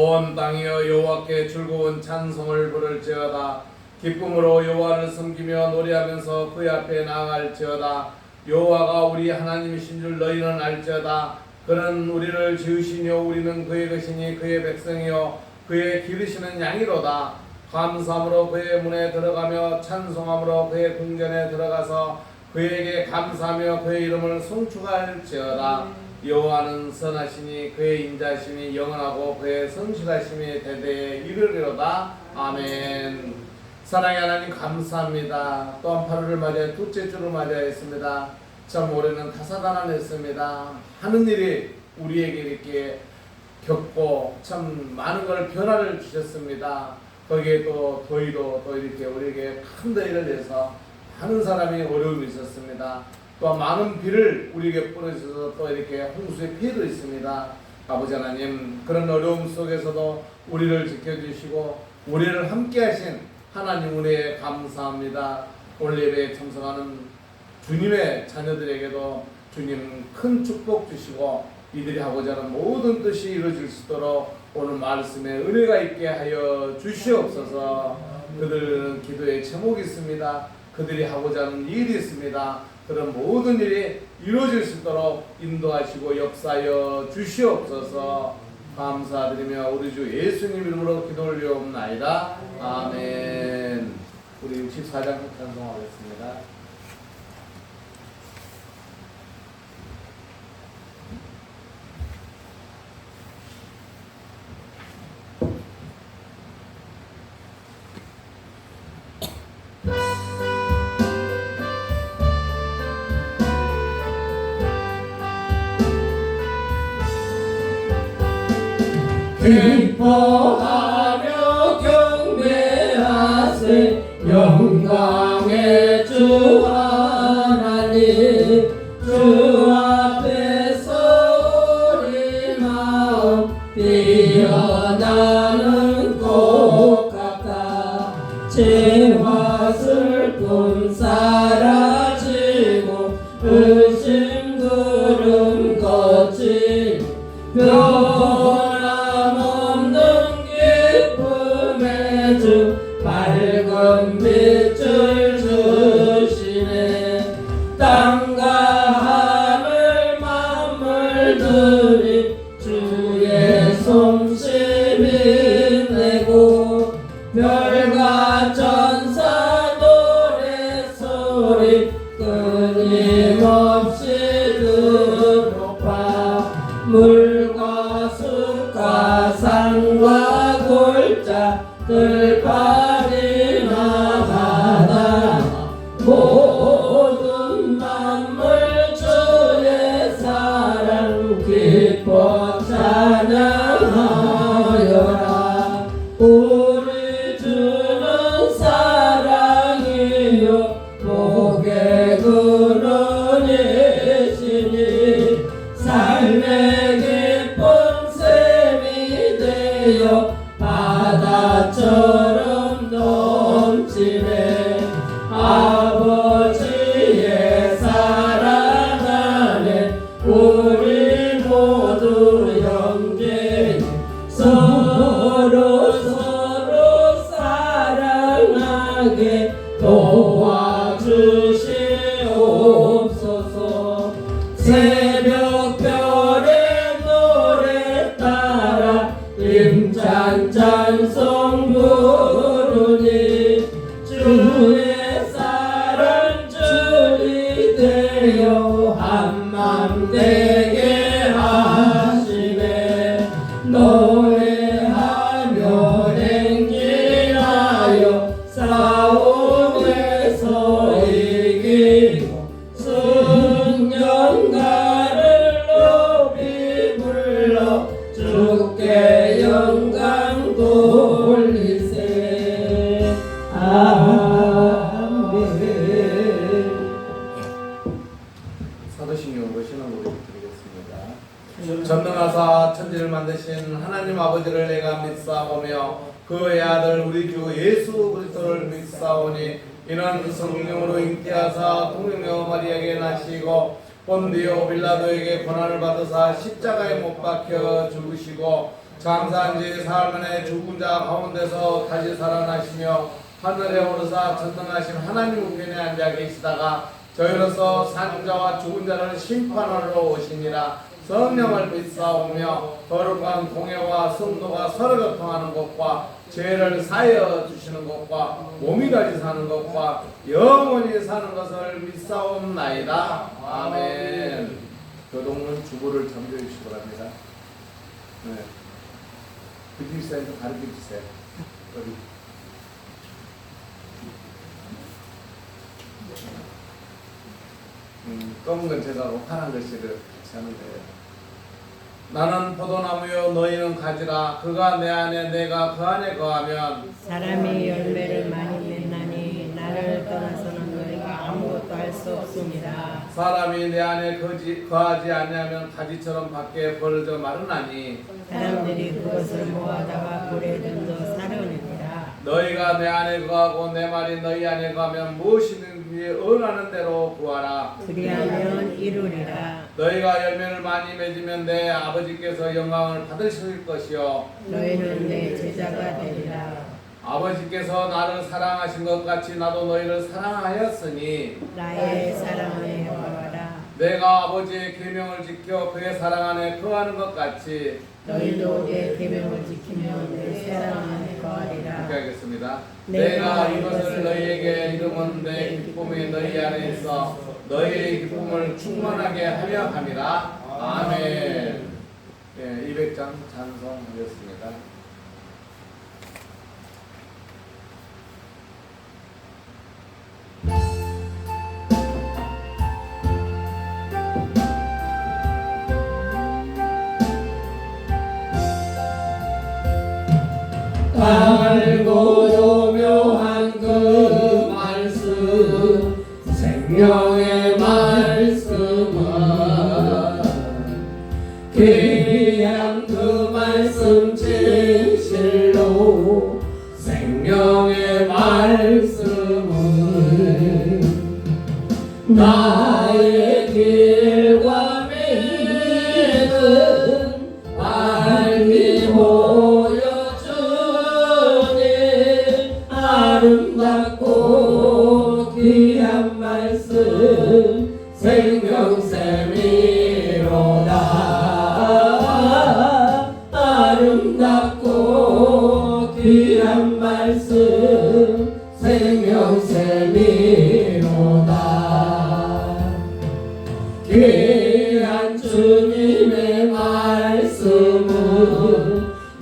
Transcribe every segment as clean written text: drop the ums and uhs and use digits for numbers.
온 땅이여 여호와께 즐거운 찬송을 부를지어다. 기쁨으로 여호와를 섬기며 노래하면서 그의 앞에 나아갈지어다. 여호와가 우리 하나님이신 줄 너희는 알지어다. 그는 우리를 지으시며 우리는 그의 것이니 그의 백성이요 그의 기르시는 양이로다. 감사함으로 그의 문에 들어가며 찬송함으로 그의 궁전에 들어가서 그에게 감사하며 그의 이름을 송축할지어다. 여호와는 선하시니 그의 인자심이 영원하고 그의 성실하심이 대대에 이르리로다. 아멘. 사랑의 하나님 감사합니다. 또한 8월을 맞이해 둘째 주를 맞이하였습니다. 참 올해는 다사다난했습니다. 하는 일이 우리에게 이렇게 겪고 참 많은 걸 변화를 주셨습니다. 거기에 또 더위도 또 이렇게 우리에게 큰 더위를 내서 많은 사람이 어려움이 있었습니다. 또 많은 비를 우리에게 뿌려주셔서 또 이렇게 홍수의 피해도 있습니다. 아버지 하나님, 그런 어려움 속에서도 우리를 지켜주시고 우리를 함께 하신 하나님 은혜에 감사합니다. 오늘 예배에 참석하는 주님의 자녀들에게도 주님 큰 축복 주시고 이들이 하고자 하는 모든 뜻이 이루어질 수 있도록 오늘 말씀에 은혜가 있게 하여 주시옵소서. 그들은 기도에 제목이 있습니다. 그들이 하고자 하는 일이 있습니다. 그런 모든 일이 이루어질 수 있도록 인도하시고 역사하여 주시옵소서. 감사드리며 우리 주 예수님 이름으로 기도 올리옵나이다. 아멘. 우리 64장 찬송하겠습니다. 기뻐하며 경배하세 영광의 주 하나님. 주 앞에서 우리 마음 피어나는 꽃 같아. 죄와 슬픔 사라지고 의심 구름 거친 주 밝은 빛을 주시네. 땅과 하늘 만물들이 주의 솜씨 빛내고 별과 천사 노래소리 끊임없이 들어봐. 물과 숲과 산과 골짜 들판이나 바다 모든 만물 주의 사랑 기뻐 찬양하여라. 우리 주는 사랑이요 복의 근원이시니 삶의 기쁜 샘이 되어 바다처럼 넘치네. 아버지의 사랑 안에 우리 모두 형제니 서로 사랑하게 도와주시옵소서. 새벽별의 노래 따라 찬송 부르니 주의 사랑 줄이 되어 한맘 되게 하시네. 노래하며 행진하여 싸움에서 이기고 승전가를 높이 불러 주께 영광 돌리세. 아멘. 사도신경으로 신앙고백 드리겠습니다. 전능하사 천지를 만드신 하나님 아버지를 내가 믿사오며 그의 아들 우리 주 예수 그리스도를 믿사오니 이는 성령으로 잉태하사 동정녀 마리아에게 나시고 본디오 빌라도에게 고난을 받으사 십자가에 못 박혀 죽으시고 장사한 지 사흘 만에 죽은 자 가운데서 다시 살아나시며 하늘에 오르사 전능하신 하나님 우편에 앉아 계시다가 저희로서 산 자와 죽은 자를 심판하러 오시니라. 성령을 믿사오며 거룩한 공예와 성도가 서로 교통하는 것과 죄를 사하여 주시는 것과 몸이까지 사는 것과 영원히 사는 것을 믿사옵나이다. 아멘. 교동은 주보를 정리해 주시기 바랍니다. 네. 그 집사님도 가르쳐 주세요. 어디? 검은 건 제가로 파란 글씨를 같이 하면 돼요. 나는 포도나무요 너희는 가지라. 그가 내 안에 내가 그 안에 거하면 사람이 열매를 많이 맺나니 나를 떠나서는 너희가 아무것도 할 수 없습니다. 사람이 내 안에 거하지 아니하면 가지처럼 밖에 벌어져 마르나니 사람들이 그것을 모아다가 불에 던져 사려냅니다. 너희가 내 안에 거하고 내 말이 너희 안에 거하면 무엇이든지 원하는 대로 구하라. 그리하면 이루리라. 너희가 열매를 많이 맺으면 내 아버지께서 영광을 받으실 것이요 너희는 내 제자가 되리라. 아버지께서 나를 사랑하신 것 같이 나도 너희를 사랑하였으니 나의 사랑을 구하라. 내가 아버지의 계명을 지켜 그의 사랑 안에 거하는 것 같이 너희도 내 계명을 지키면 내 사랑 안에 거하리라. 이렇게 하겠습니다. 내가 이것을 너희에게 이름은 내 기쁨이 너희 안에 있어 너희의 기쁨을 충만하게 하려 함이라. 아멘. 200장 찬송하였습니다. 달고 묘한 그 말씀 생명의 말씀은 귀한 그 말씀 진실로 생명의 말씀은 나의 길과 믿음 밝히 보여주니 아름답고 귀한 말씀 생명샘이로다. 아름답고 귀한 말씀 생명샘이로다. 귀한 주님의 말씀은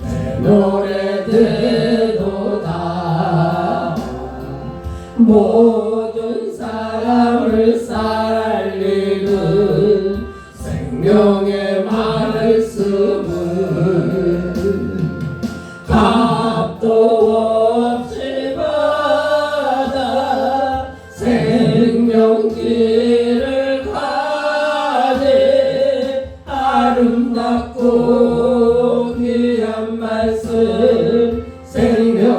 내 노래 되도다. 모든 사람을 살리는 생명의 말씀은 값도 없이 받아 생명길을 가네. 아름답고 귀한 말씀 생명샘이로다.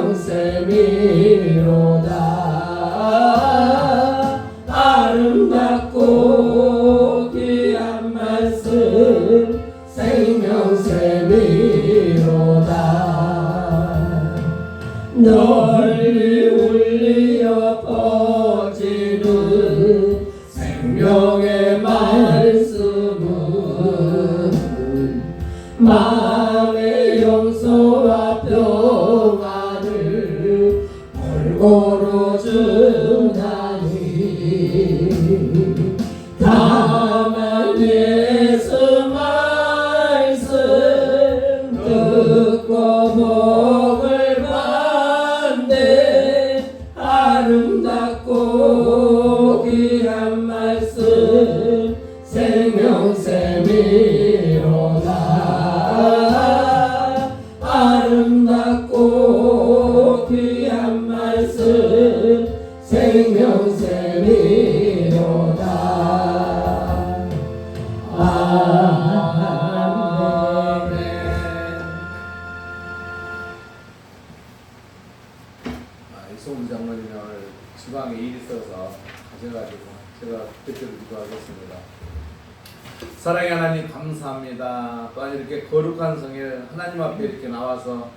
아름답고 귀한 말씀 생명샘이로다. 널리 울리어 퍼지는 생명의 말씀은 마음의 용서와 평안을 골고루 주다니. 다만 예수 말씀 듣고 복을 받네. 아름답고 귀한 말씀 생명샘이로다. 사랑의 하나님 감사합니다. 또한 이렇게 거룩한 성일 하나님 앞에 이렇게 나와서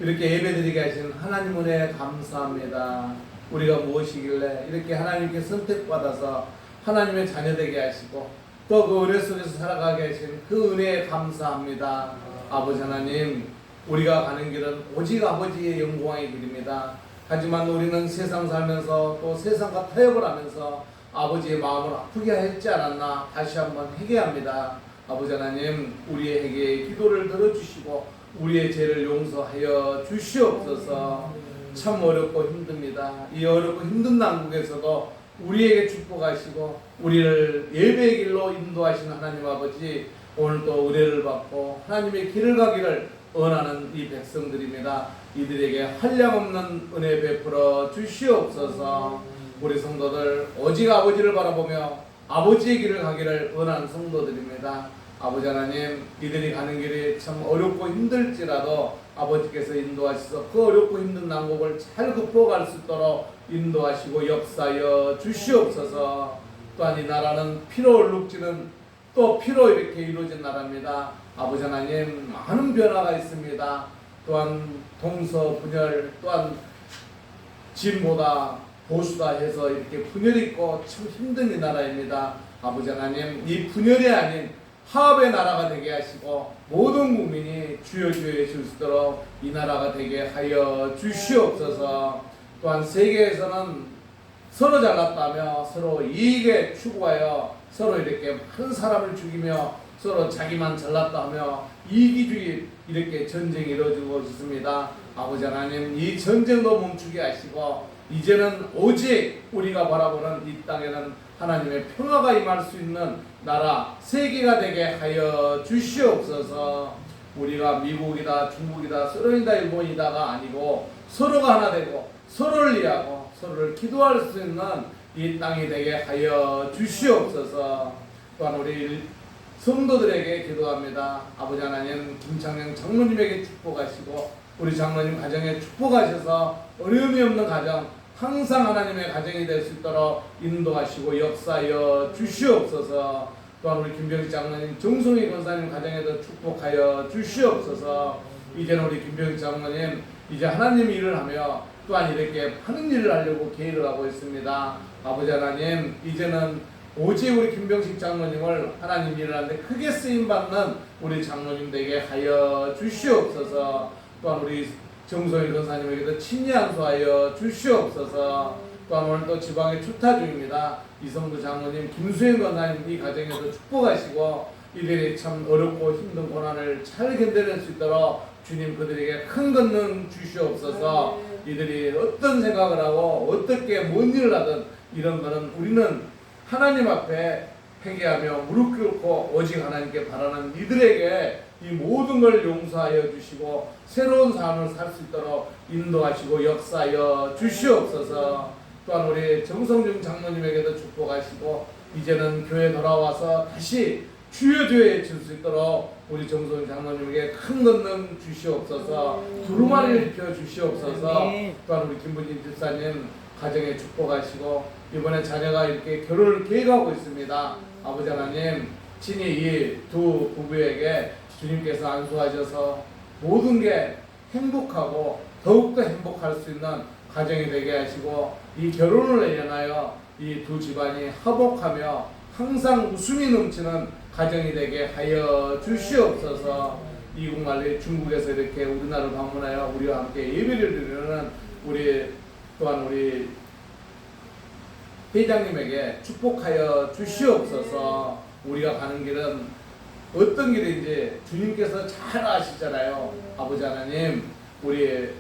이렇게 예배드리게 하신 하나님 은혜 감사합니다. 우리가 무엇이길래 이렇게 하나님께 선택받아서 하나님의 자녀되게 하시고 또 그 은혜 속에서 살아가게 하신 그 은혜에 감사합니다. 아버지 하나님, 우리가 가는 길은 오직 아버지의 영광의 길입니다. 하지만 우리는 세상 살면서 또 세상과 타협을 하면서 아버지의 마음을 아프게 했지 않았나 다시 한번 회개합니다. 아버지 하나님, 우리의 회개의 기도를 들어주시고 우리의 죄를 용서하여 주시옵소서. 참 어렵고 힘듭니다. 이 어렵고 힘든 난국에서도 우리에게 축복하시고 우리를 예배의 길로 인도하시는 하나님 아버지, 오늘도 은혜를 받고 하나님의 길을 가기를 원하는 이 백성들입니다. 이들에게 한량없는 은혜 베풀어 주시옵소서. 우리 성도들 오직 아버지를 바라보며 아버지의 길을 가기를 원하는 성도들입니다. 아버지 하나님, 이들이 가는 길이 참 어렵고 힘들지라도 아버지께서 인도하셔서 그 어렵고 힘든 난국을 잘 극복할 수 있도록 인도하시고 역사하여 주시옵소서. 또한 이 나라는 피로 얼룩지는 또 피로 이렇게 이루어진 나라입니다. 아버지 하나님, 많은 변화가 있습니다. 또한 동서분열, 또한 진보다 보수다 해서 이렇게 분열이 있고 참 힘든 이 나라입니다. 아버지 하나님, 이 분열이 아닌 화합의 나라가 되게 하시고 모든 국민이 주여 주여 외칠 수 있도록 이 나라가 되게 하여 주시옵소서. 또한 세계에서는 서로 잘났다며 서로 이익에 추구하여 서로 이렇게 한 사람을 죽이며 서로 자기만 잘났다며 이기주의 이렇게 전쟁이 이루어지고 있습니다. 아버지 하나님, 이 전쟁도 멈추게 하시고 이제는 오직 우리가 바라보는 이 땅에는 하나님의 평화가 임할 수 있는 나라 세계가 되게 하여 주시옵소서. 우리가 미국이다 중국이다 소련이다 일본이다가 아니고 서로가 하나 되고 서로를 이해하고 서로를 기도할 수 있는 이 땅이 되게 하여 주시옵소서. 또한 우리 성도들에게 기도합니다. 아버지 하나님, 김창영 장로님에게 축복하시고 우리 장로님 가정에 축복하셔서 어려움이 없는 가정, 항상 하나님의 가정이 될 수 있도록 인도하시고 역사하여 주시옵소서. 또한 우리 김병식 장로님, 정송희 권사님 가정에도 축복하여 주시옵소서. 이제는 우리 김병식 장로님 이제 하나님 일을 하며 또한 이렇게 하는 일을 하려고 계획을 하고 있습니다. 아버지 하나님, 이제는 오직 우리 김병식 장로님을 하나님 일을 하는데 크게 쓰임받는 우리 장로님 되게 하여 주시옵소서. 또한 우리 정소일 권사님에게도 친리안수하여 주시옵소서. 또한 오늘 또 지방에 출타 중입니다. 이성도 장로님, 김수현 권사님 이 가정에도 축복하시고 이들이 참 어렵고 힘든 고난을 잘 견뎌낼 수 있도록 주님 그들에게 큰 권능 주시옵소서. 이들이 어떤 생각을 하고 어떻게 뭔 일을 하든 이런 거는 우리는 하나님 앞에 회개하며 무릎 꿇고 오직 하나님께 바라는 이들에게 이 모든 걸 용서하여 주시고 새로운 삶을 살 수 있도록 인도하시고 역사하여 주시옵소서. 또한 우리 정성중 장로님에게도 축복하시고 이제는 교회 돌아와서 다시 주여 주여 칠 수 있도록 우리 정성중 장로님에게 큰 권능 주시옵소서. 두루마리를 입혀 주시옵소서. 또한 우리 김부진 집사님 가정에 축복하시고 이번에 자녀가 이렇게 결혼을 계획하고 있습니다. 아버지 하나님, 친히 이 두 부부에게 주님께서 안수하셔서 모든 게 행복하고 더욱더 행복할 수 있는 가정이 되게 하시고 이 결혼을 위하여 이 두 집안이 화목하며 항상 웃음이 넘치는 가정이 되게 하여 주시옵소서. 이국말리 중국에서 이렇게 우리나라를 방문하여 우리와 함께 예배를 드리는 우리 또한 우리 회장님에게 축복하여 주시옵소서. 우리가 가는 길은 어떤 길인지 주님께서 잘 아시잖아요. 아버지 하나님, 우리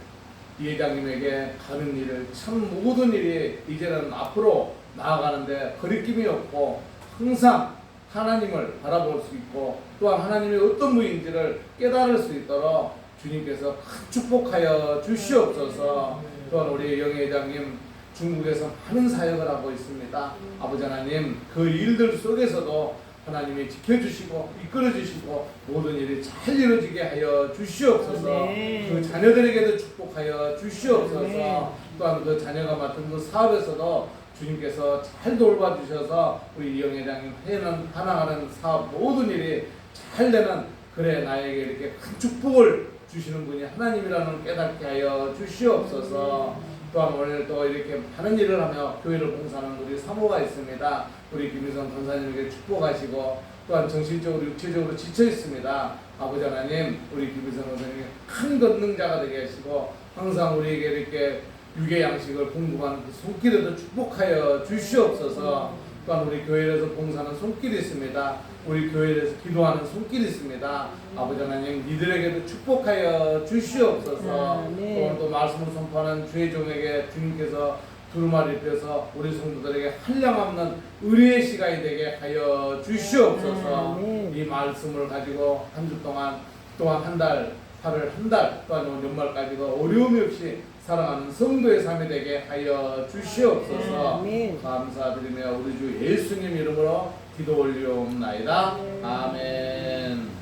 이 회장님에게 가는 일을 참 모든 일이 이제는 앞으로 나아가는데 거리낌이 없고 항상 하나님을 바라볼 수 있고 또한 하나님의 어떤 분인지를 깨달을 수 있도록 주님께서 큰 축복하여 주시옵소서. 또한 우리 영희 회장님 중국에서 많은 사역을 하고 있습니다. 아버지 하나님, 그 일들 속에서도 하나님이 지켜주시고 이끌어주시고 모든 일이 잘 이루어지게 하여 주시옵소서. 네. 그 자녀들에게도 축복하여 주시옵소서. 또한 그 자녀가 맡은 그 사업에서도 주님께서 잘 돌봐주셔서 우리 이영 회장님 해나가는 사업 모든 일이 잘 되는 그래 나에게 이렇게 큰 축복을 주시는 분이 하나님이라는 깨닫게 하여 주시옵소서. 또한 오늘 또 이렇게 많은 일을 하며 교회를 봉사하는 우리 사모가 있습니다. 우리 김희성 권사님에게 축복하시고 또한 정신적으로 육체적으로 지쳐 있습니다. 아버지 하나님 우리 김희성 권사님이 큰 권능자가 되게 하시고 항상 우리에게 이렇게 육의 양식을 공급하는 그 손길에도 축복하여 주시옵소서. 또한 우리 교회에서 봉사하는 손길이 있습니다. 우리 교회에서 기도하는 손길이 있습니다. 아버지 하나님 이들에게도 축복하여 주시옵소서. 오늘 또 말씀을 선포하는 주의 종에게 주님께서 두루마리 입혀서 우리 성도들에게 한량없는 의리의 시간이 되게 하여 주시옵소서. 이 말씀을 가지고 한 주 동안 또한 한 달, 8월 한 달 또한 연말까지도 어려움이 없이 사랑하는 성도의 삶이 되게 하여 주시옵소서. 감사드리며 우리 주 예수님 이름으로 기도 올리옵나이다. 아멘.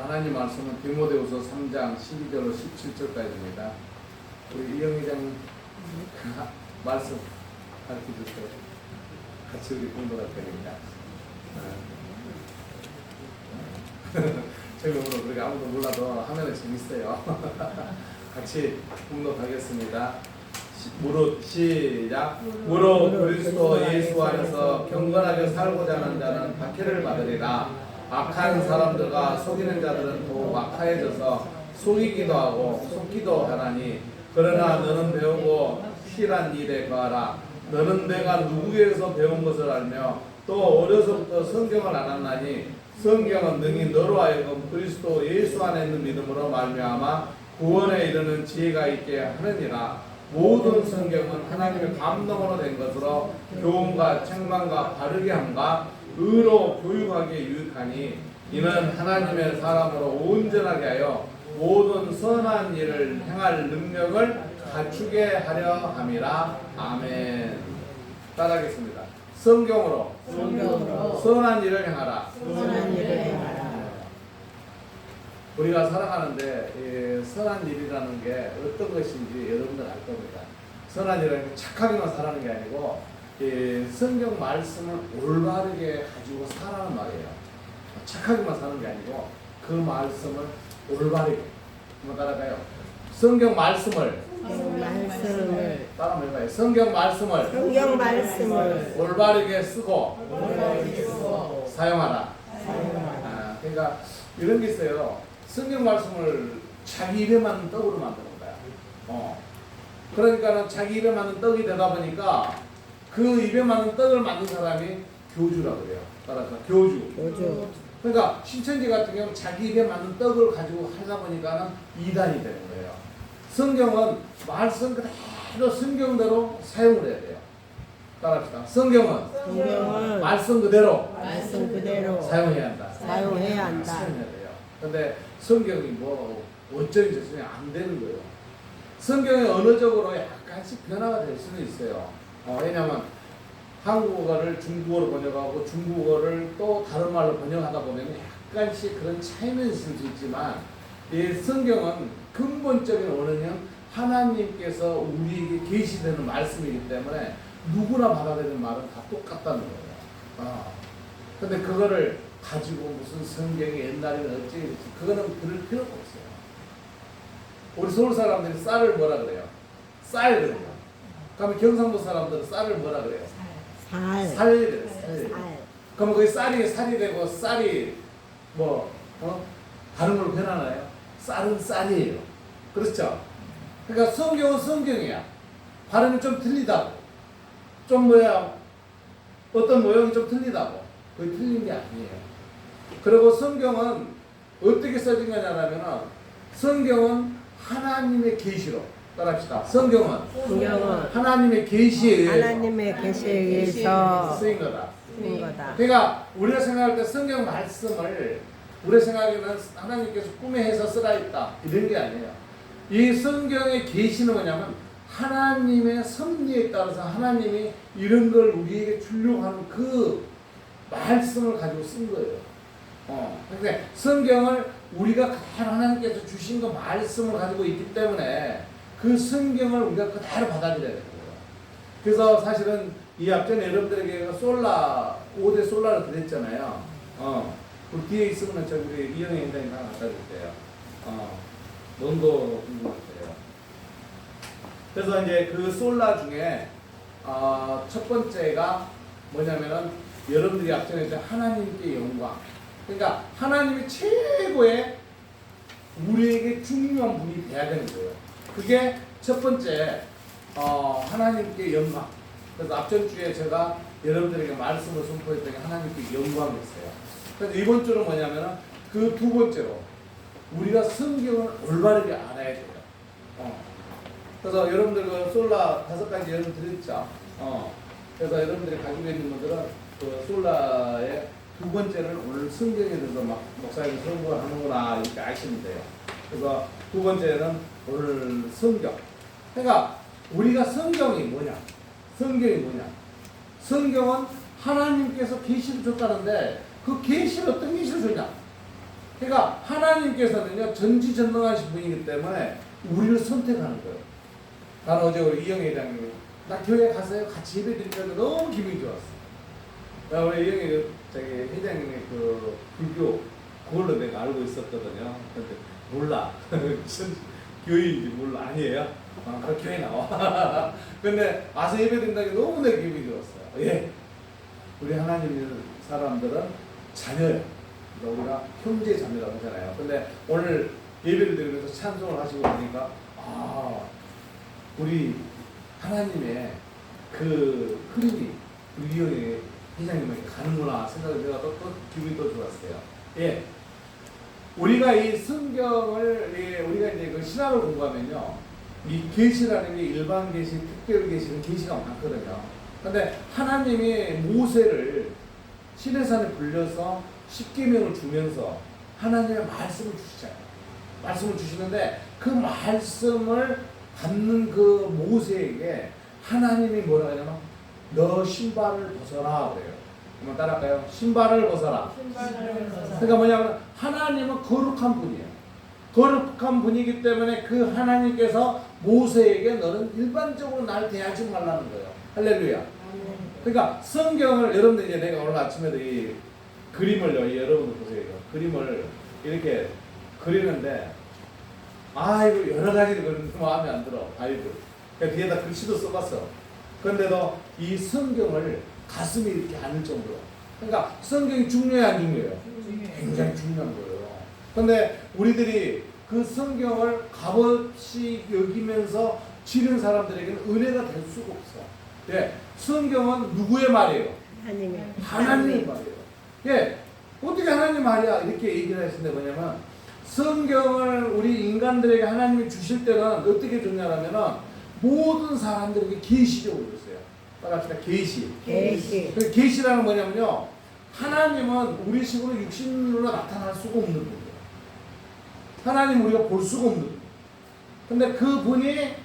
하나님 말씀은 디모데후서 3장 12절로 17절까지입니다. 우리 이영 회장님 말씀 가르쳐 주세요. 같이 우리 공부할 테니까. 재미없는 그렇게 아무도 몰라도 하면 재밌어요. 같이 공독하겠습니다. 무릇 시작. 무릇 그리스도 예수 안에서 경건하게 살고자 하는 자는 박해를 받으리라. 악한 사람들과 속이는 자들은 더욱 악하여져서 속이기도 하고 속기도 하나니 그러나 너는 배우고 실한 일에 거하라. 너는 내가 누구에게서 배운 것을 알며 또 어려서부터 성경을 알았나니 성경은 능히 너로 하여금 그리스도 예수 안에 있는 믿음으로 말미암아 구원에 이르는 지혜가 있게 하느니라. 모든 성경은 하나님의 감동으로 된 것으로 교훈과 책망과 바르게 함과 의로 교육하기에 유익하니 이는 하나님의 사람으로 온전하게 하여 모든 선한 일을 행할 능력을 갖추게 하려 함이라. 아멘. 따라하겠습니다. 성경으로 선한 일을 행하라. 우리가 살아가는데 선한 일이라는 게 어떤 것인지 여러분들 알 겁니다. 선한 일은 착하게만 살아가는 게 아니고 성경 말씀을 올바르게 가지고 살아는 말이에요. 착하게만 사는 게 아니고 그 말씀을 올바르게 한번 따라가요. 성경 말씀을 따라 해봐요. 성경 말씀을 올바르게 쓰고 사용하라. 그러니까 이런 게 있어요. 성경 말씀을 자기 입에 맞는 떡으로 만드는 거야. 그러니까는 자기 입에 맞는 떡이 되다 보니까 그 입에 맞는 떡을 만든 사람이 교주라고 그래요. 따라서 교주. 그러니까 신천지 같은 경우는 자기 입에 맞는 떡을 가지고 하다 보니까는 이단이 되는 거예요. 성경은 말씀 그대로 성경대로 사용을 해야 돼요. 따라합시다. 성경은 말씀 그대로 사용해야 한다. 사용해야 돼요. 근데 성경이 뭐 어쩌니 저쩌니 안 되는 거예요. 성경이 언어적으로 약간씩 변화가 될 수는 있어요. 왜냐하면 한국어를 중국어로 번역하고 중국어를 또 다른 말로 번역하다 보면 약간씩 그런 차이는 있을 수 있지만 이 성경은 근본적인 원어는 하나님께서 우리에게 계시되는 말씀이기 때문에 누구나 받아들이는 말은 다 똑같다는 거예요. 근데 그거를 가지고 무슨 성경이 옛날에는 어찌 그거는 그럴 필요가 없어요. 우리 서울 사람들이 쌀을 뭐라 그래요? 쌀 그래요. 그러면 경상도 사람들은 쌀을 뭐라 그래요? 살. 그러면 그 살이 되고 쌀이 발음으로 변하나요? 쌀은 쌀이에요. 그렇죠? 그러니까 성경은 성경이야. 발음이 좀 틀리다고. 좀 어떤 모형이 좀 틀리다고. 그게 틀린 게 아니에요. 그리고 성경은 어떻게 써진 거냐면 성경은 하나님의 계시로 따라합시다. 성경은 성경은 하나님의 계시에 의해서 하나님의 계시에 의해서 쓰인 거다. 쓴 거다. 그러니까 우리가 생각할 때 성경 말씀을 우리 생각에는 하나님께서 꿈에 해서 쓰라 했다 이런 게 아니에요. 이 성경의 계시는 뭐냐면 하나님의 섭리에 따라서 하나님이 이런 걸 우리에게 주려고 하는 그 말씀을 가지고 쓴 거예요. 그러니까 성경을 우리가 그대로 하나님께서 주신 그 말씀을 가지고 있기 때문에 그 성경을 우리가 그대로 받아들여야 되는 거예요. 그래서 사실은 이 앞전에 여러분들에게 솔라 5대 솔라를 드렸잖아요. 그 뒤에 있으면 저 우리 이영애 인장님 하나 갖다 줄게요. 논도 있는 것 같아요. 그래서 이제 그 솔라 중에 첫 번째가 뭐냐면은 여러분들이 앞전에 이제 하나님께 영광. 그러니까 하나님이 최고의 우리에게 중요한 분이 돼야 되는 거예요. 그게 첫 번째 하나님께 영광. 그래서 앞전 주에 제가 여러분들에게 말씀을 선포했던 게 하나님께 영광이었어요. 그래서 이번 주는 뭐냐면은 그 두 번째로 우리가 성경을 올바르게 알아야 돼요. 그래서 여러분들 그 솔라 5가지 여러분 드렸죠. 그래서 여러분들이 가지고 있는 분들은 그 솔라의 두 번째는 오늘 성경에 대해서 막 목사님이 설교를 하는구나 이렇게 아시면 돼요. 그래서 두 번째는 오늘 성경. 그러니까 우리가 성경이 뭐냐? 성경이 뭐냐? 성경은 하나님께서 계시를 줬다는데 그 계시를 어떤 계시를 줬냐? 그러니까 하나님께서는요 전지전능하신 분이기 때문에 우리를 선택하는 거예요. 나는 어제 우리 이영애 회장님이 나 교회 가서요 같이 예배 드리니까 너무 기분이 좋았어. 나 우리 이영애 저기 회장님의 그 불교 그걸로 내가 알고 있었거든요. 근데 몰라. 무슨 교회인지 몰라. 아니에요? 그 교회 나와. 근데 와서 예배 드린다는 게 너무 내 기분이 좋았어요. 예. 우리 하나님 사람들은 자녀예요. 그러니까 우리가 형제 자매라고 하잖아요. 근데 오늘 예배를 드리면서 찬송을 하시고 보니까 우리 하나님의 그 흐름이 우리 이영애 회장님에게 가는구나 생각을 제가 또 기분이 또 좋았어요. 예. 우리가 이 성경을 우리가 이제 그 신학을 공부하면요, 이 계시라는 게 일반 계시, 특별 계시는 계시가 많거든요. 근데 하나님이 모세를 시내산에 불려서 십계명을 주면서 하나님의 말씀을 주시잖아요. 말씀을 주시는데 그 말씀을 받는 그 모세에게 하나님이 뭐라 하냐면 너 신발을 벗어라 그래요. 한번 따라할까요? 신발을 벗어라. 그러니까 뭐냐면 하나님은 거룩한 분이에요. 거룩한 분이기 때문에 그 하나님께서 모세에게 너는 일반적으로 날 대하지 말라는 거예요. 할렐루야. 그러니까 성경을 여러분들 이제 내가 오늘 아침에도 이 그림을요, 여러분들 보세요. 그림을 이렇게 그리는데 이거 여러 가지를 그리는데 마음에 안 들어. 바이블. 그러니까 뒤에다 글씨도 써봤어. 그런데도 이 성경을 가슴이 이렇게 안을 정도로. 그러니까 성경이 중요해 안 중요해요? 굉장히 중요한 거예요. 그런데 우리들이 그 성경을 값없이 여기면서 지른 사람들에게는 은혜가 될 수가 없어. 예, 성경은 누구의 말이에요? 하나님의 말이에요. 예, 어떻게 하나님 말이야 이렇게 얘기를 했는데 뭐냐면 성경을 우리 인간들에게 하나님이 주실 때는 어떻게 줬냐면은 모든 사람들에게 계시적으로 줬어요. 따라합시다. 계시. 그 계시라는 뭐냐면요, 하나님은 우리 식으로 육신으로 나타날 수가 없는 분이에요. 하나님 우리가 볼 수가 없는 분. 근데 그 분이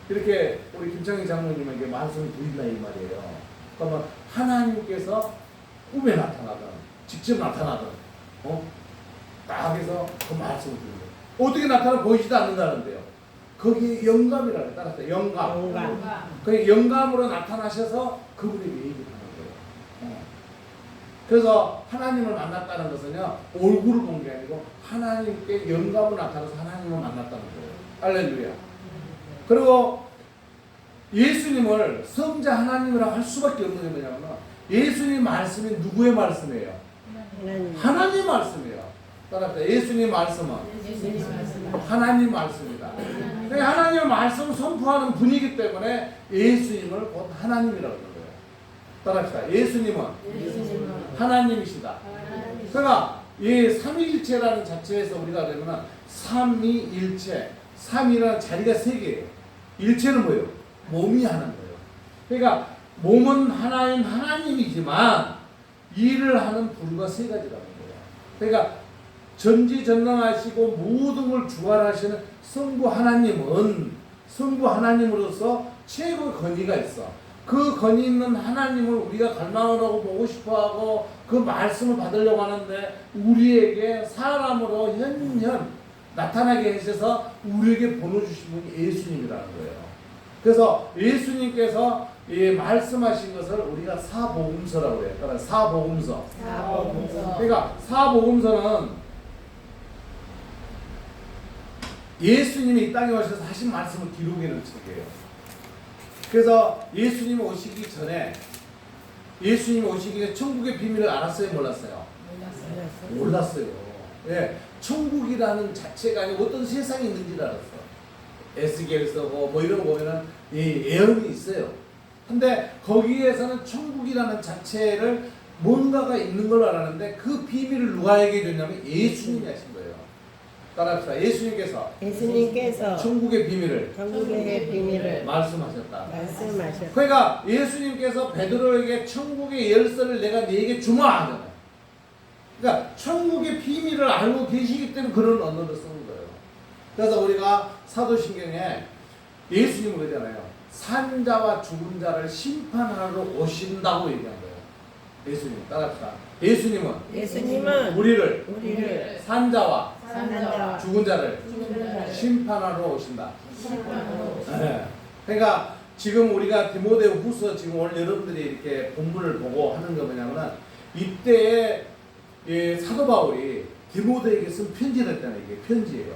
이렇게 우리 김창희 장로님에게 말씀을 드린다 이 말이에요. 그러면 하나님께서 꿈에 나타나든 직접 나타나든 딱 해서 그 말씀을 드린 거예요. 어떻게 나타나 보이지도 않는다는데요. 거기에 영감이라고 해요. 따라서 영감. 그 영감으로 나타나셔서 그분에게 얘기를 하는 거예요. 그래서 하나님을 만났다는 것은요, 얼굴을 본 게 아니고 하나님께 영감으로 나타나서 하나님을 만났다는 거예요. 할렐루야. 그리고 예수님을 성자 하나님이라고 할 수밖에 없는 게 뭐냐면 예수님 말씀이 누구의 말씀이에요? 하나님 말씀이에요. 따라합시다. 예수님 말씀은 하나님 말씀이다. 하나님의 말씀을 선포하는 분이기 때문에 예수님을 곧 하나님이라고 하는 거예요. 따라합시다. 예수님은 하나님이시다. 그러니까 이 삼위일체라는 자체에서 우리가 그러면 삼위일체, 삼이라는 자리가 세 개예요. 일체는 뭐예요? 몸이 하나인 거예요. 그러니까 몸은 하나인 하나님이지만 일을 하는 부류가 세 가지라는 거예요. 그러니까 전지전능하시고 모든 걸 주관하시는 성부 하나님은 성부 하나님으로서 최고의 권위가 있어. 그 권위 있는 하나님을 우리가 갈망을 하고 보고 싶어하고 그 말씀을 받으려고 하는데 우리에게 사람으로 현현 나타나게 하셔서 우리에게 보내주신 분이 예수님이라는 거예요. 그래서 예수님께서 이 말씀하신 것을 우리가 사복음서라고 해요. 그러니까 사복음서. 그러니까 사복음서는 예수님이 이 땅에 오셔서 하신 말씀을 기록해놓은 책이에요. 그래서 예수님이 오시기 전에 천국의 비밀을 알았어요, 몰랐어요? 몰랐어요. 예, 천국이라는 자체가 아니고 어떤 세상이 있는지를 알았어. 에스겔서 뭐 이런 거 보면은 예언이 있어요. 근데 거기에서는 천국이라는 자체를 뭔가가 있는 걸로 알았는데 그 비밀을 누가에게 줬냐면 예수님이 하신 거예요. 따라합시다. 예수님께서 천국의 비밀을 말씀하셨다. 그러니까 예수님께서 베드로에게 천국의 열쇠를 내가 네게 주마 하잖아요. 그러니까 천국의 비밀을 알고 계시기 때문에 그런 언어를 쓰는 거예요. 그래서 우리가 사도신경에 예수님은 그러잖아요. 산자와 죽은 자를 심판하러 오신다고 얘기한 거예요. 예수님 따라합시다. 예수님은 우리를 산자와 죽은 자를 심판하러 오신다. 네. 그러니까 지금 우리가 디모데 후서 지금 오늘 여러분들이 이렇게 본문을 보고 하는 거 뭐냐면은 이때에 사도 바울이 디모데에게 쓴 편지를 했잖아요. 이게 편지예요.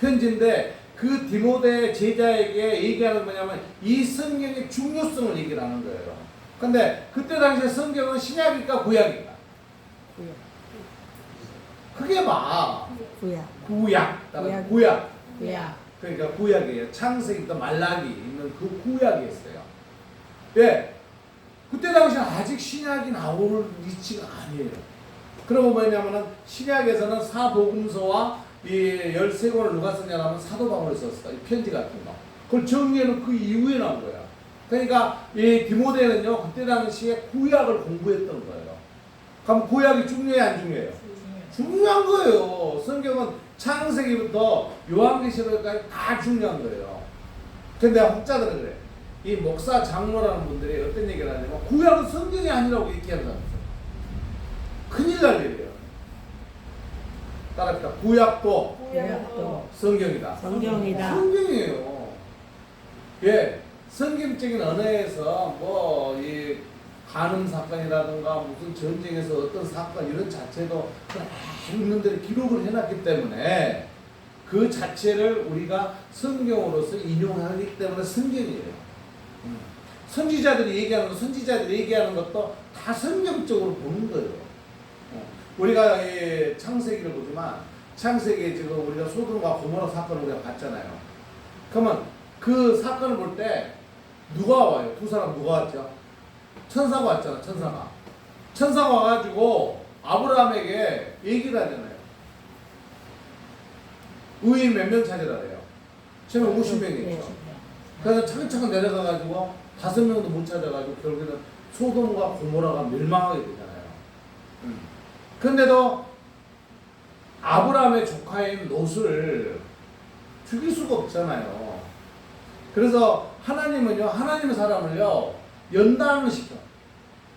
편지인데 그 디모데 제자에게 얘기하는 뭐냐면 이 성경의 중요성을 얘기를 하는 거예요. 근데 그때 당시에 성경은 신약일까 구약일까? 그게 구약. 그러니까 구약이에요. 창세기부터 말라기 있는 그 구약이었어요. 예. 그때 당시에 아직 신약이 나올 위치가 아니에요. 그러고 뭐냐면은 신약에서는 사복음서와 이 13권을 누가 썼냐면 사도 바울이 썼어. 이 편지 같은 거. 그걸 정리해놓은 그 이후에 나온 거야. 그러니까 이 디모데는요 그때 당시에 구약을 공부했던 거예요. 그럼 구약이 중요해 안 중요해요? 중요한 거예요. 성경은 창세기부터 요한계시록까지 다 중요한 거예요. 근데 학자들은 그래. 이 목사 장로라는 분들이 어떤 얘기를 하냐면 구약은 성경이 아니라고 얘기하는 사람 있어요. 큰일 날 일이에요. 따라합시다. 구약도 성경이다. 성경이에요. 예, 성경적인 언어에서 뭐 이 간음 사건이라든가 무슨 전쟁에서 어떤 사건 이런 자체도 많은 기록을 해놨기 때문에 그 자체를 우리가 성경으로서 인용하기 때문에 성경이에요. 선지자들이 얘기하는 것도 다 성경적으로 보는 거예요. 우리가 창세기를 보지만 창세기에 지금 우리가 소돔과 고모라 사건을 우리가 봤잖아요. 그러면 그 사건을 볼 때 누가 와요? 두 사람 누가 왔죠? 천사가 왔잖아. 천사가 와가지고 아브라함에게 얘기를 하잖아요. 의인 몇 명 찾으라래요. 처음에 50명이 있죠. 그래서 차근차근 내려가가지고 5명도 못 찾아가지고 결국에는 소돔과 고모라가 멸망하게 되잖아요. 그런데도 아브라함의 조카인 롯을 죽일 수가 없잖아요. 그래서 하나님은요, 하나님의 사람을요, 연단을 시켜.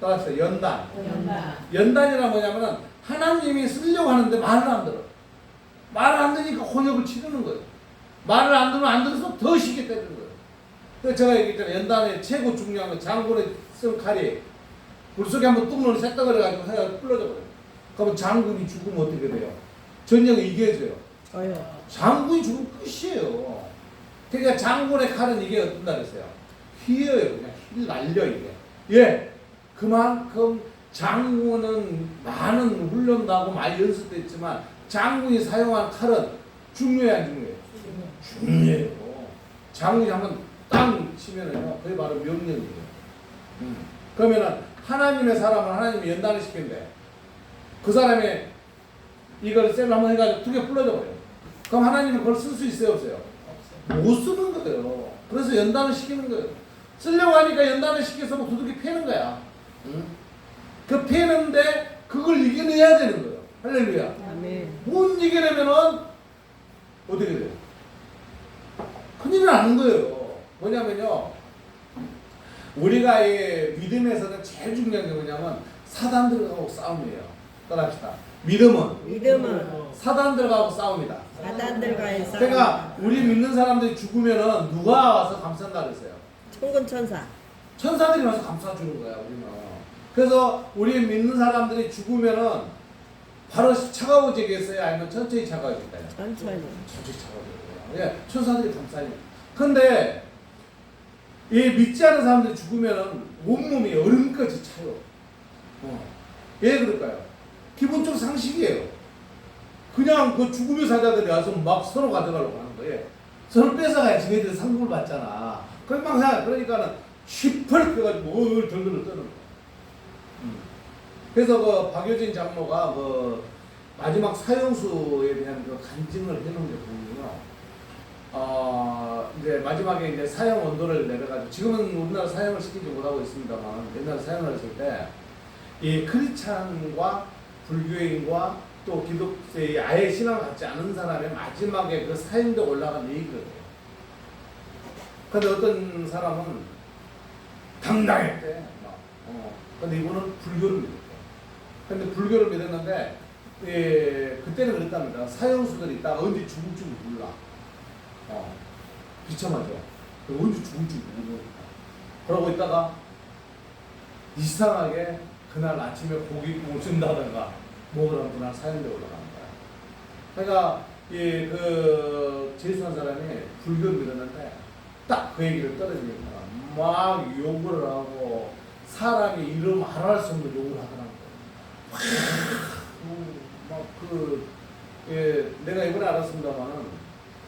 따라서 연단이란 뭐냐면은 하나님이 쓰려고 하는데 말을 안 들어. 말을 안 들으니까 혼역을 치르는 거예요. 말을 안 들으면 안 들어서 더 쉽게 때리는 거예요. 그래서 제가 얘기했잖아요. 연단의 최고 중요한 건 장군의 쓴 칼이 물속에 한번 뚝 넣으면 새덩어리가지고 해가 불러져 버려요. 그러면 장군이 죽으면 어떻게 돼요? 전쟁을 이겨줘요. 장군이 죽으면 끝이에요. 그러니까 장군의 칼은 이게 어떤다 그랬어요? 휘어요. 그냥 휘 날려 이게. 예. 그만큼 장군은 많은 훈련도 하고 많이 연습도 했지만 장군이 사용한 칼은 중요해 안 중요해요? 중요해요. 장군이 한번 땅 치면은요, 그게 바로 명령이에요. 그러면은 하나님의 사람을 하나님이 연단을 시킨대. 그 사람의 이걸 셀을 한번 해가지고 두 개 불러줘 버려요. 그럼 하나님은 그걸 쓸 수 있어요, 없어요? 못 쓰는 거예요. 그래서 연단을 시키는 거예요. 쓰려고 하니까 연단을 시켜서 뭐 두둑이 패는 거야. 응? 그 패는데 그걸 이겨내야 되는 거예요. 할렐루야. 아멘. 못 이겨내면은 어떻게 돼요? 큰일 나는 거예요. 뭐냐면요. 우리가 이 믿음에서는 제일 중요한 게 뭐냐면 사단들하고 싸움이에요. 따라합시다. 믿음은 사단들하고 싸웁니다. 사단들과의 싸움. 그러니까 우리 믿는 사람들이 죽으면은 누가 와서 감싼다 그랬어요? 천군 천사. 천사들이 와서 감싸주는 거야, 우리는. 그래서 우리 믿는 사람들이 죽으면은 바로 차가워지겠어요? 아니면 천천히 차가워질까요? 천천히. 천천히 차가워져요. 예, 천사들이 감싸요. 근데 이 믿지 않은 사람들이 죽으면은 온몸이 얼음까지 차요. 왜 그럴까요? 기본적 상식이에요. 그냥 그 죽음의 사자들이 와서 막 서로 가져가려고 하는 거예요. 서로 뺏어가야 지네들 상급을 받잖아. 그러니까는 시퍼렇게가지고 덜덜 떠는 거야. 그래서 그 박효진 장로가 그 마지막 사형수에 대한 그 간증을 해놓은 게 보면요. 이제 마지막에 이제 사형 원도를 내려가지고 지금은 우리나라 사형을 시키지 못하고 있습니다만 옛날 사형을 했을 때 이 크리스찬과 불교인과 또 기독교의 아예 신앙을 갖지 않은 사람의 마지막에 그 사형대 올라간 얘기거든요. 근데 어떤 사람은 당당했대. 근데 이분은 불교를 믿었대. 근데 불교를 믿었는데 그때는 그랬답니다. 사형수들이 있다가 언제 죽을지 몰라. 비참하죠. 언제 죽을지 모르니까. 그러고 있다가 이상하게 그날 아침에 고기국을 준다든가 먹으라고 그날 사형대 올라가는 거야. 그러니까 그 재수한 사람이 불교를 믿었는데 딱 그 얘기를 떨어지니까 막 욕을 하고 사람이 이름 말할 수 없는 욕을 하더라고요. 내가 이번에 알았습니다만은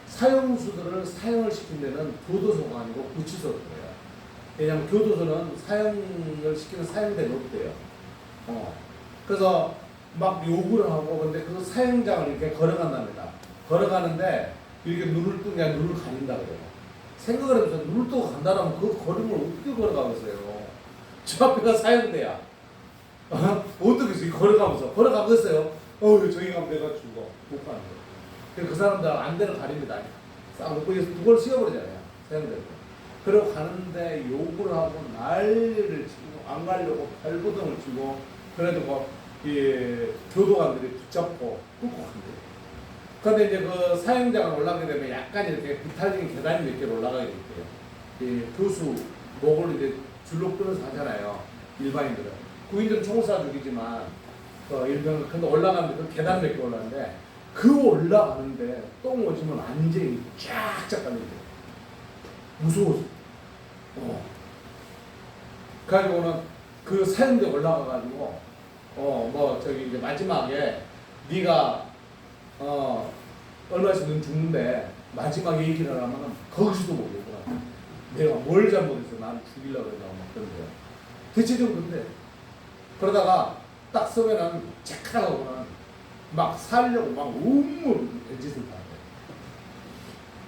사형수들을 사형을 시킨 데는 교도소가 아니고 구치소예요. 왜냐하면 교도소는 사형을 시키는 사형대가 없대요. 그래서 막 욕을 하고 근데 그 사형장을 이렇게 걸어간답니다. 걸어가는데 이렇게 눈을 뜨는 게 아니라 눈을 가린다 그래요. 생각을 해보세요. 눈을 뜨고 간다라면 그 걸음을 어떻게 걸어가겠어요? 저 앞에가 사형대야. 어떻게 해서 걸어가면서 걸어가겠어요? 저기 가면 내가 죽어. 못 가는 거예요. 그 사람들 안대를 가립니다. 싹 놓고 그걸 씌워버리잖아요. 사형대. 그러고 가는데 욕을 하고 난리를 치고 안 가려고 발버둥을 치고 그래도 교도관들이 붙잡고 끌고 간대요. 그런데 이제 그 사형장을 올라가게 되면 약간 이렇게 비탈진 계단이 몇 개로 올라가게 돼요. 교수 목을 이제 줄로 끌어서 하잖아요. 일반인들은. 구인들은 총을 쏴 죽이지만 일병은 근데 올라가는데 그 계단 몇 개 올라가는데 그 올라가는데 똥 오지면 안쟁이 쫙쫙 깔려요. 무서워서. 그래가지고는 그 사형대 올라가가지고 이제 마지막에 네가 얼마 있으면 죽는데 마지막 얘기를 하면은 거기서도 모르겠구나. 내가 뭘 잘못해서 나를 죽이려고 그러나 막 그런데요. 대체적으로 그런데 그러다가 딱 서면은 체크하고는 막 살려고 막 온몸 별짓을 다 해요.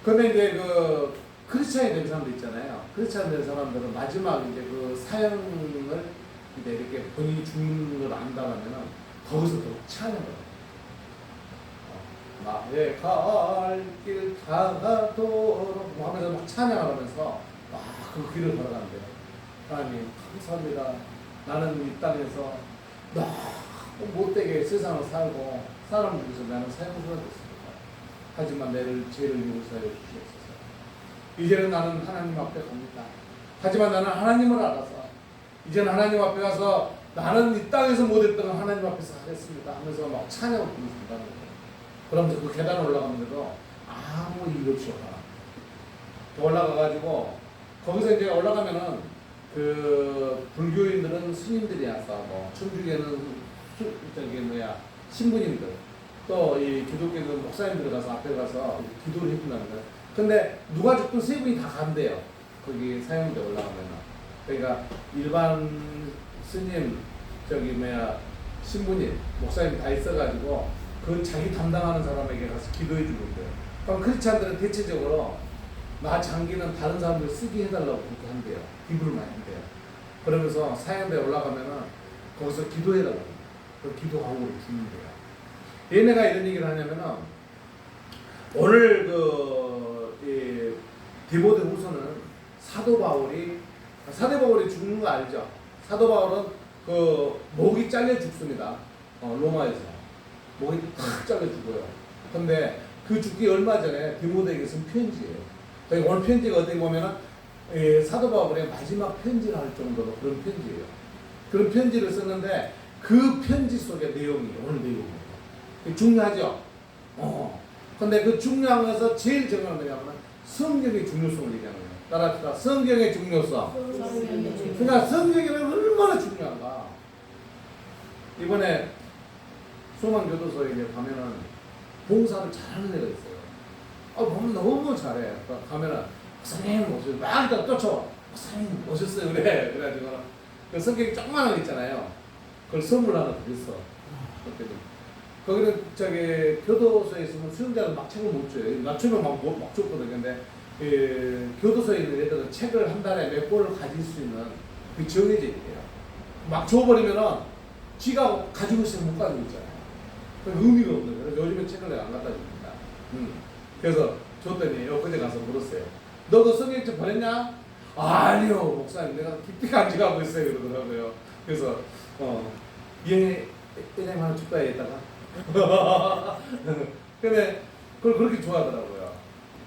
근데 이제 그 크리스찬이 된 사람들 있잖아요. 크리스찬 된 사람들은 마지막 이제 그 사형을 이제 이렇게 본인이 죽는 걸 안다라면은 거기서 더 찬양을 해요. 나의 갈 길 다가도록 하면서 막 찬양하면서 막 그 길을 걸어간대요. 하나님 감사합니다. 나는 이 땅에서 너무 못되게 세상을 살고 사람을 위해서 나는 사형수가 됐습니다. 하지만 죄를 용서하여 주시옵소서. 이제는 나는 하나님 앞에 갑니다. 하지만 나는 하나님을 알아서 이제는 하나님 앞에 가서 나는 이 땅에서 못했던 걸 하나님 앞에서 하겠습니다 하면서 막 찬양을 부르신다는 거예요. 그러면서 그 계단을 올라가면서도 아무 일 없이 올라가가지고 거기서 이제 올라가면은 그 불교인들은 스님들이 와서 천주교는 신부님들 또 이 기독교는 목사님들 가서 앞에 가서 기도를 해준다는 거예요. 근데 누가 죽든 세 분이 다 간대요. 거기 사형대 올라가면은. 그러니까 일반 스님 신부님 목사님 다 있어가지고 그 자기 담당하는 사람에게 가서 기도해 주는 거예요. 그럼 크리스찬들은 대체적으로 나 장기는 다른 사람들 쓰게 해달라고 그렇게 한대요. 기부를 많이 한대요. 그러면서 사형대에 올라가면은 거기서 기도해달라고. 그 기도하고 죽는데요. 얘네가 이런 얘기를 하냐면은 오늘 디모데 후서는 사도 바울이 죽는 거 알죠? 사도 바울은 그 목이 잘려 죽습니다. 로마에서 목이 탁 잘려 죽어요. 근데 그 죽기 얼마 전에 디모데에게 쓴 편지예요. 그러니까 오늘 편지가 어떻게 보면은 사도 바울의 마지막 편지를 할 정도로 그런 편지예요. 그런 편지를 썼는데 그 편지 속의 내용이 오늘 내용이에요. 중요하죠? 근데 그 중요한 것에서 제일 중요한 건 뭐냐면 성경의 중요성을 얘기하는 거예요. 따라합시다. 성경의 중요성. 그러니까 성경이 얼마나 중요한가. 이번에 소망교도소에 이제 가면은 봉사를 잘하는 애가 있어요. 보면 너무 잘해. 가면은 목사님 오셨어요. 막 쫓아와. 목사님 오셨어요. 그래. 그래가지고 그 성경이 조그만한 거 있잖아요. 그걸 선물 하나 드렸어. 거기는 교도소에 있으면 수용자는 막 책을 못 줘요. 낮추면 막 줬거든요. 근데 교도소에 있는 애들은 책을 한 달에 몇 권을 가질 수 있는 그 정해져 있대요. 막 줘버리면은 지가 가지고 있으면 못 가지고 있잖아요. 그럼 의미가 없는 거예요. 요즘에 책을 내가 안 갖다 줍니다. 그래서 줬더니 엊그제 가서 물었어요. 너 그 성경책 보냈냐? 아니요 목사님 내가 깊이 간직하고 있어요 그러더라고요. 그래서 이행에 은행 하나 줄까 했다가 근데 그걸 그렇게 좋아하더라고요.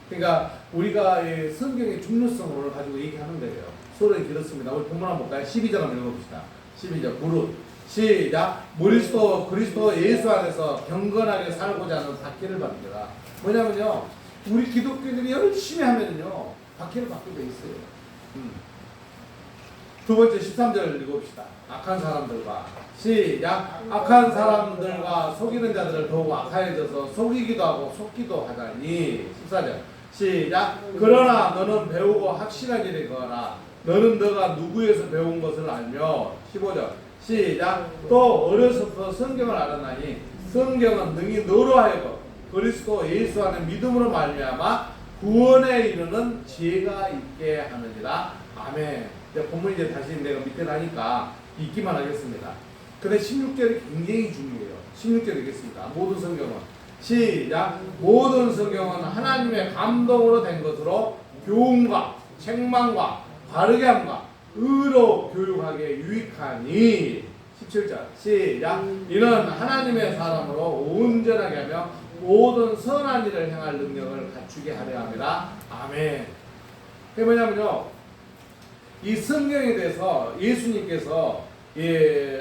그러니까 우리가 이 성경의 중요성을 가지고 얘기하는 거예요. 소론이 길었습니다. 우리 본문 한번 볼까요? 12절 한번 읽어봅시다. 12절 무릇 시작 그리스도 예수 안에서 경건하게 살고자 하는 박해를 받습니다. 뭐냐면요 우리 기독교인들이 열심히 하면은요 박해를 받게 돼 있어요. 두 번째 13절 읽어봅시다. 악한 사람들과 시작 악한 사람들과 속이는 자들을 더욱 악하여져서 속이기도 하고 속기도 하다니. 14절 시작 그러나 너는 배우고 확실한 일이 거라 너는 너가 누구에서 배운 것을 알며. 15절 시작 또 어려서부터 성경을 알았나니 성경은 능히 너로 하여금 그리스도 예수 안에 믿음으로 말미암아 구원에 이르는 지혜가 있게 하느니라. 아멘. 본문 이제 다시 내가 밑에 나니까 읽기만 하겠습니다. 근데 16절이 굉장히 중요해요. 16절 읽겠습니다. 모든 성경은 시작 모든 성경은 하나님의 감동으로 된 것으로 교훈과 책망과 바르게 함과 의로 교육하게 유익하니. 17절 시작 이는 하나님의 사람으로 온전하게 하며 모든 선한 일을 행할 능력을 갖추게 하려 함이라. 아멘. 그게 뭐냐면요 이 성경에 대해서 예수님께서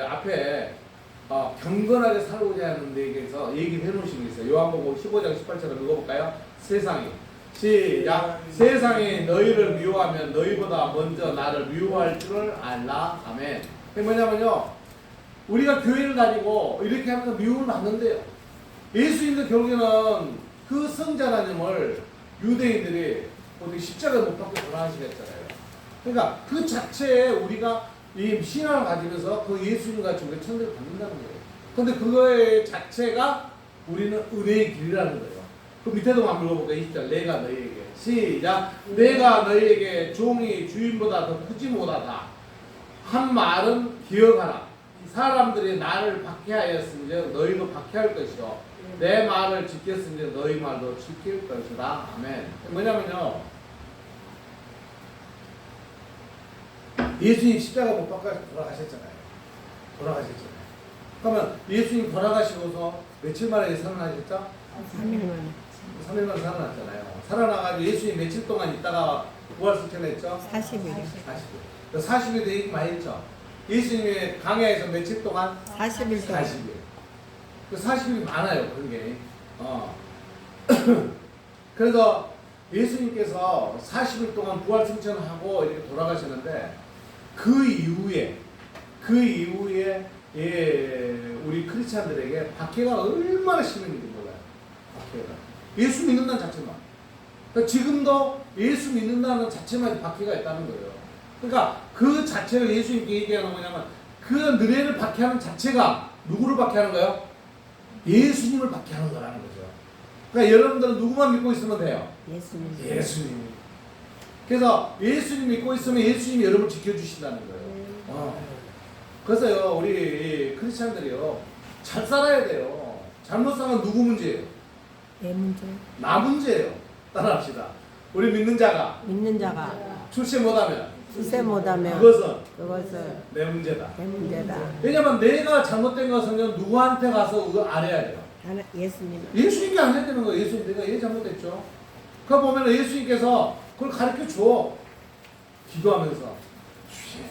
앞에 경건하게 살고자 하는 데 대해서 얘기를 해놓으신 게 있어요. 요한복음 15장 18절을 읽어볼까요? 세상이 시작 세상이 너희를 미워하면 너희보다 먼저 나를 미워할 줄을 알라. 아멘. 그게 뭐냐면요 우리가 교회를 다니고 이렇게 하면서 미움을 받는데요. 예수님도 결국에는 그 성자 하나님을 유대인들이 어떻게 십자가에 못 박혀 돌아가시겠잖아요. 그러니까 그 자체에 우리가 이 신앙을 가지면서 그 예수님 같이 우리가 천대를 받는다는 거예요. 근데 그거의 자체가 우리는 은혜의 길이라는 거예요. 그 밑에도 한번 읽어볼까요? 20절 내가 너희에게 시작 내가 너희에게 종이 주인보다 더 크지 못하다 한 말은 기억하라. 사람들이 나를 박해하였으니 너희도 박해할 것이요 내 말을 지켰으니 너희 말도 지킬 것이다. 아멘. 뭐냐면요 예수님 십자가 못 박아 돌아가셨잖아요. 그러면 예수님 돌아가시고서 며칠 만에 살아나셨죠? 3일 만에 살아났잖아요. 살아나가지고 예수님 며칠 동안 있다가 부활승천했죠? 40일이요. 40일. 40일 얘기 많이 했죠? 예수님이 강야에서 며칠 동안? 40일 동안. 40일. 그 40일이 많아요, 그런 게. 그래서 예수님께서 40일 동안 부활승천하고 이렇게 돌아가시는데 그 이후에 우리 크리스찬들에게 박해가 얼마나 심했는지 몰라요. 박해가. 예수 믿는다는 자체만. 그러니까 지금도 예수 믿는다는 자체만 박해가 있다는 거예요. 그러니까 그 자체를 예수님께 얘기하는 거냐면 그 너희를 박해하는 자체가 누구를 박해하는 거예요? 예수님을 받게 하는 거라는 거죠. 그러니까 여러분들은 누구만 믿고 있으면 돼요? 예수님. 예수님. 그래서 예수님 믿고 있으면 예수님이 여러분을 지켜주신다는 거예요. 그래서요, 우리 크리스찬들이요, 잘 살아야 돼요. 잘못 살면 누구 문제예요? 내 문제. 나 문제예요. 따라합시다. 우리 믿는 자가 믿는 자가 출세 못하면 출세 못하면 그것은 내 문제다. 내 문제다. 왜냐면 내가 잘못된 것은 누구한테 가서 그거 알아야 돼요. 예수님. 예수님께 안 해야 되는 거예요. 예수님, 내가 얘 잘못했죠. 그거 보면 예수님께서 그걸 가르쳐 줘. 기도하면서 주님,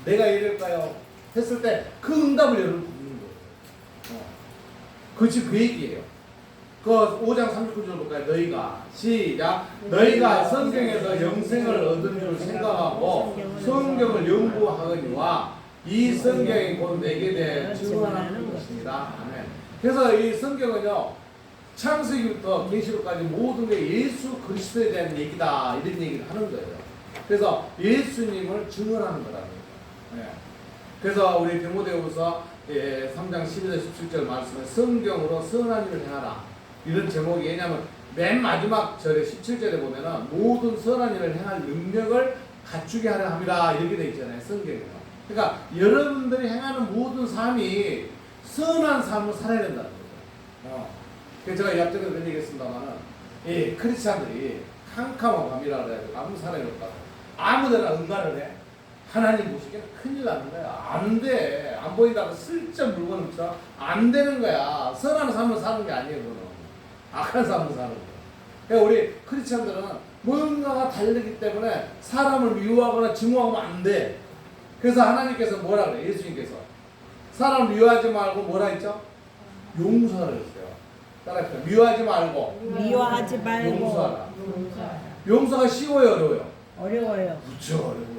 내가 이럴까요? 했을 때 그 응답을 여러분 받는 거예요. 그렇지, 그 얘기예요. 그 5장 39절 볼까요? 너희가 시작. 너희가 성경에서 영생을 얻은 줄 생각하고 성경을 연구하거니와 이 성경이 곧 내게 대해 증언하는 것입니다. 아멘. 그래서 이 성경은요, 창세기부터 계시록까지 모든 게 예수 그리스도에 대한 얘기다, 이런 얘기를 하는 거예요. 그래서 예수님을 증언하는 거라는 거예요. 네. 그래서 우리 디모데후서 3장 12절 17절 말씀에 성경으로 선한 일을 행하라, 이런 제목이, 왜냐하면 맨 마지막 절에 17절에 보면은 모든 선한 일을 행할 능력을 갖추게 하려 함이라, 이렇게 되어 있잖아요, 성경에는. 그러니까 여러분들이 행하는 모든 삶이 선한 삶을 살아야 된다는 거예요. 그래서 제가 이 앞전에 그런 얘기 했습니다만은, 이 크리스찬들이 캄캄한 밤이라 그래가지고 아무 사람이 없다고 아무데나 응가를 해. 하나님 보시기에는 큰일 나는 거야. 안 돼. 안 보인다고 슬쩍 물건을 쳐. 안 되는 거야. 선한 삶을 사는 게 아니에요, 그거는. 악한 삶을 사는 거야. 그러니까 우리 크리스찬들은 뭔가가 다르기 때문에 사람을 미워하거나 증오하면 안 돼. 그래서 하나님께서 뭐라 그래? 예수님께서 사람을 미워하지 말고 뭐라 했죠? 용서하라 했어요. 따라합시다. 미워하지 말고 용서하라. 용서가 쉬워요, 어려워요? 어려워요. 그렇죠, 어려워요.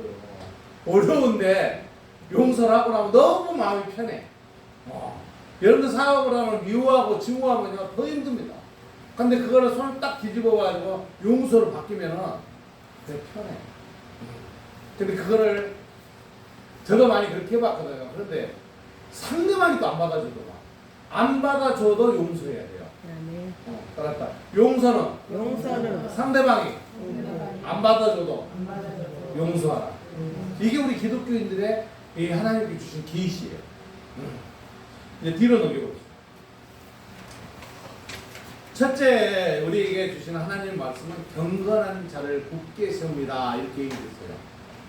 어려운데 용서를 하고 나면 너무 마음이 편해. 여러분들 사업을 하면 미워하고 증오하면요 더 힘듭니다. 근데 그거를 손을 딱 뒤집어가지고 용서로 바뀌면은 되게 편해. 근데 그거를 저도 많이 그렇게 해봤거든요. 그런데 상대방이 또 안 받아줘도 안 받아줘도 용서해야 돼요. 아멘. 따랐다. 용서는 상대방이 안 받아줘도 용서하라. 이게 우리 기독교인들의 이 하나님께 주신 계시예요. 이제 뒤로 넘겨봅시다. 첫째, 우리에게 주시는 하나님 말씀은 경건한 자를 굳게 세웁니다, 이렇게 얘기했어요.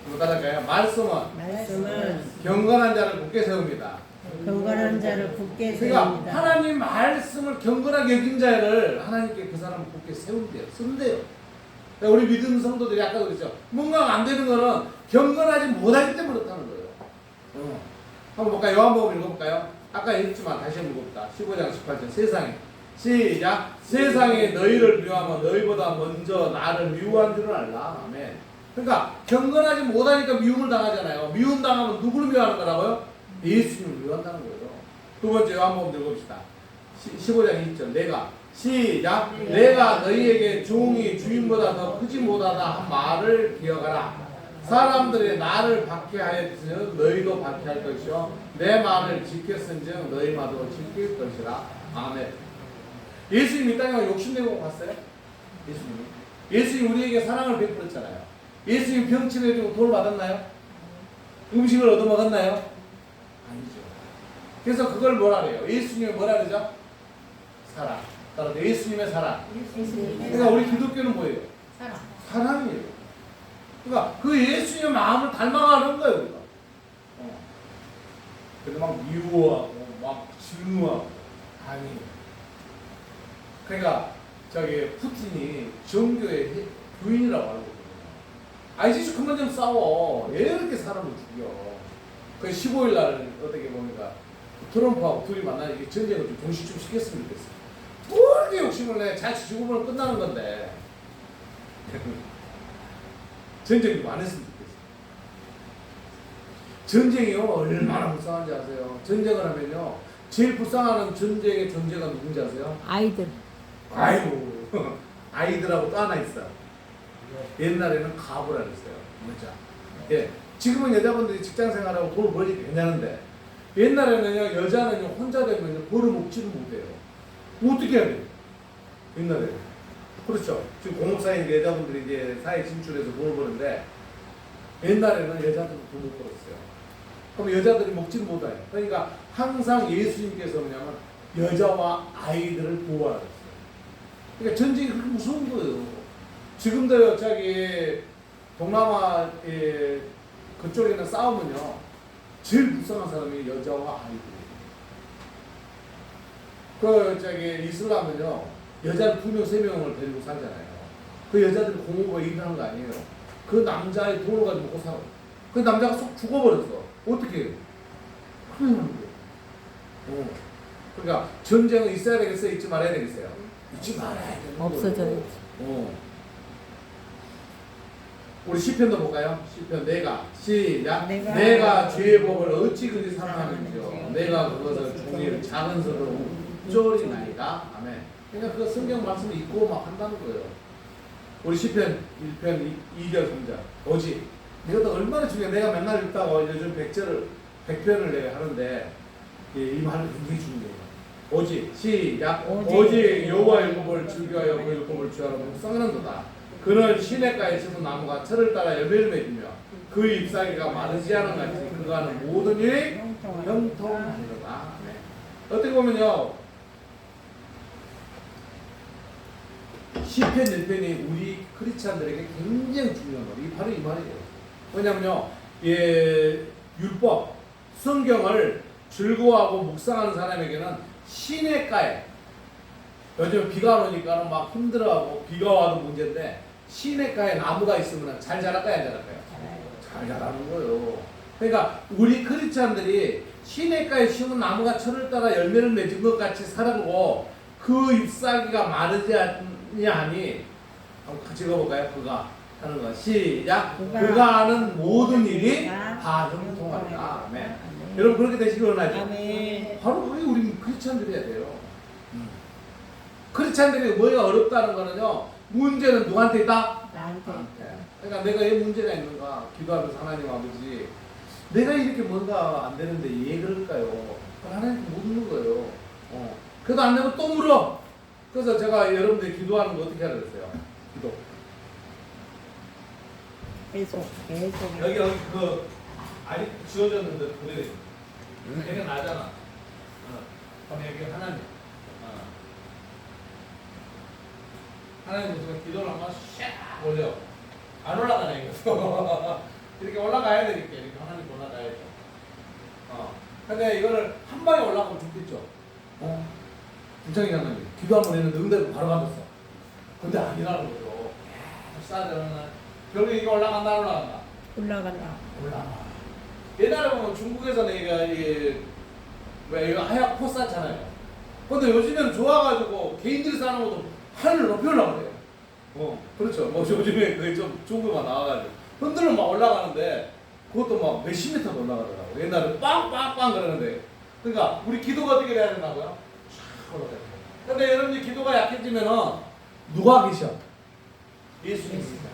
한번 따라갈까요? 말씀은 경건한 자를 굳게 세웁니다. 경건한 자를 굳게 그러니까 세웁니다. 하나님 말씀을 경건하게 여긴 자를 하나님께 그 사람을 굳게 세운대요. 쓴대요. 우리 믿음 성도들이 아까 그랬죠. 뭔가 안 되는 거는 경건하지 못하기 때문에 그렇다는 거예요. 한번 볼까요? 요한복음 읽어볼까요? 아까 읽지만 다시 한번 봅시다. 15장 18절. 세상에 시작. 세상에 너희를 미워하면 너희보다 먼저 나를 미워한 줄을 알라. 아멘. 그러니까 경건하지 못하니까 미움을 당하잖아요. 미움 당하면 누구를 미워하는 거라고요? 예수님을 미워한다는 거예요. 두 번째 요한복음 읽어봅시다. 15장 2절. 내가 시작. 내가 너희에게 종이 주인보다 더 크지 못하다 한 말을 기억하라. 사람들이 나를 박해하였으니 너희도 박해할 것이요 내 말을 지켰은즉 너희 말도 지킬 것이라. 아멘. 예수님 이 땅에 욕심내고 갔어요? 예수님 우리에게 사랑을 베풀었잖아요. 예수님 병치료해주고 돌 받았나요? 음식을 얻어먹었나요? 아니죠. 그래서 그걸 뭐라 그래요? 예수님이 뭐라 그러죠? 사랑. 따라서 예수님의 사랑. 그러니까 우리 기독교는 뭐예요? 사랑이에요. 그러니까 그 예수님의 마음을 닮아가는 거예요, 우리가. 그래서 막 미워하고 막 증오하고 아니. 그러니까 저기 푸틴이 종교의 부인이라고 알고 있거든요. 아이씨 그만 좀 싸워. 왜 이렇게 사람을 죽여? 그 15일 날 어떻게 보니까 트럼프하고 둘이 만나서 이게 전쟁을 좀 종식 좀 시켰으면 좋겠어. 뭐 이렇게 욕심을 내? 자칫 죽으면 끝나는 건데. 전쟁이 많았으면 좋겠어. 전쟁이요 얼마나 불쌍한지 아세요? 전쟁을 하면요 제일 불쌍한 전쟁의 존재가 누군지 아세요? 아이들. 아이고 아이들하고 또 하나 있어. 옛날에는 가부라 그랬어요. 여자. 예. 지금은 여자분들이 직장 생활하고 돈을 벌기 괜찮은데 옛날에는요, 여자는요, 혼자 되면요, 벌을 먹지를 못해요. 뭐 어떻게 해야 돼요? 옛날에. 그렇죠. 지금 공업사인 여자분들이 이제 사회 진출해서 돈을 버는데, 옛날에는 여자들은 돈을 벌었어요. 그럼 여자들이 먹지를 못해요. 그러니까 항상 예수님께서 뭐냐면, 여자와 아이들을 보호하라 그랬어요. 그러니까 전쟁이 그렇게 무서운 거예요. 지금도요, 저기, 동남아, 그쪽에는 싸우면요, 제일 불쌍한 사람이 여자와 아이들이에요. 저기, 이슬람은요, 여자를 2명, 3명을 데리고 살잖아요. 그 여자들이 공업에 일하는 거 아니에요. 그 남자의 돈을 가지고 먹고 살아. 그 남자가 쏙 죽어버렸어. 어떻게 해요? 큰일 나는 거예요. 그러니까 전쟁은 있어야 되겠어요? 있지 말아야 되겠어요? 있지 말아야 되는 거예요. 없어져야지. 우리 시편도 볼까요? 시편 내가 시작. 내가 죄의 법을 어찌 그리 사랑하는지요. 내가 그것을 종일 작은 소리로 읊조리나이다. 아멘. 그러니까 그 성경 말씀을 읽고 막 한다는 거예요. 우리 시편 1편 2절 3절 오직 이것도 얼마나 중요해. 내가 맨날 읽다가 요즘 100편을 내가 하는데 이 말이 굉장히 중요해요. 오직 시작. 오직 여호와의 율법을 즐겨하여 그 율법을 주하러 묵상하는도다. 그는 시냇가에 심은 나무가 철을 따라 열매를 맺으며 그 잎사귀가 마르지 않은 같이 그가 하는 모든 일이 형통하리로다. 어떻게 보면요, 시편 1편이 우리 크리스찬들에게 굉장히 중요한 거예요. 바로 이 말이에요. 왜냐면요, 율법, 성경을 즐거워하고 묵상하는 사람에게는 시냇가에, 요즘 비가 오니까 막 힘들어하고 비가 와도 문제인데, 시냇가에 나무가 있으면 잘 자랄까요, 안 자랄까요? 잘 자라는 거예요. 그러니까 우리 크리스찬들이 시냇가에 심은 나무가 철을 따라 열매를 맺은 것 같이 살아보고 그 잎사귀가 마르지 않니? 한번 같이 읽어볼까요? 그가 하는 거 시작. 그가 하는 모든 일이 다 형통하리라. 아멘. 여러분 그렇게 되시기 원하죠? 아멘. 바로 그게 우리 크리스찬들이 해야 돼요. 크리스찬들이 뭐가 어렵다는 거는요, 문제는 누구한테 있다? 나한테. 그러니까 내가 왜 문제가 있는가? 기도하면서 하나님 아버지, 내가 이렇게 뭔가 안 되는데 왜 그럴까요? 하나님께 묻는 거예요. 그래도 안 되면 또 물어. 그래서 제가 여러분들 기도하는 거 어떻게 하라 그랬어요? 기도. 계속. 여기 그 알이 지워졌는데 그래. 여기 나잖아. 그럼 여기 하나님. 하나님 무슨 기도를 한번 샥 올려. 안 올라가네 이거. 이렇게 올라가야 되니까 이렇게 하나님 올라가야죠. 근데 이거를 한 방에 올라가면 좋겠죠. 김창희 장관님 기도 한번 했는데 응답이 바로 받았어. 근데 아니라는 거죠. 싸들은 결국 이게 올라간다 안 올라간다. 올라간다. 올라가. 옛날에 보면 중국에서는 이게 왜 이거 하얗고 쌌잖아요. 근데 요즘에는 좋아가지고 개인들이 싸는 것도 하늘을 높이 올라가래요. 그렇죠. 뭐 요즘에 그게 좀 좋은 것만 나와가지고 흔들면 막 올라가는데 그것도 막 몇십 미터도 올라가더라고. 옛날에 빵빵빵 그러는데. 그러니까 우리 기도가 어떻게 돼야 된다고요? 쫙 올라가요. 근데 여러분이 기도가 약해지면은 누가 계셔? 예수님이 있어요.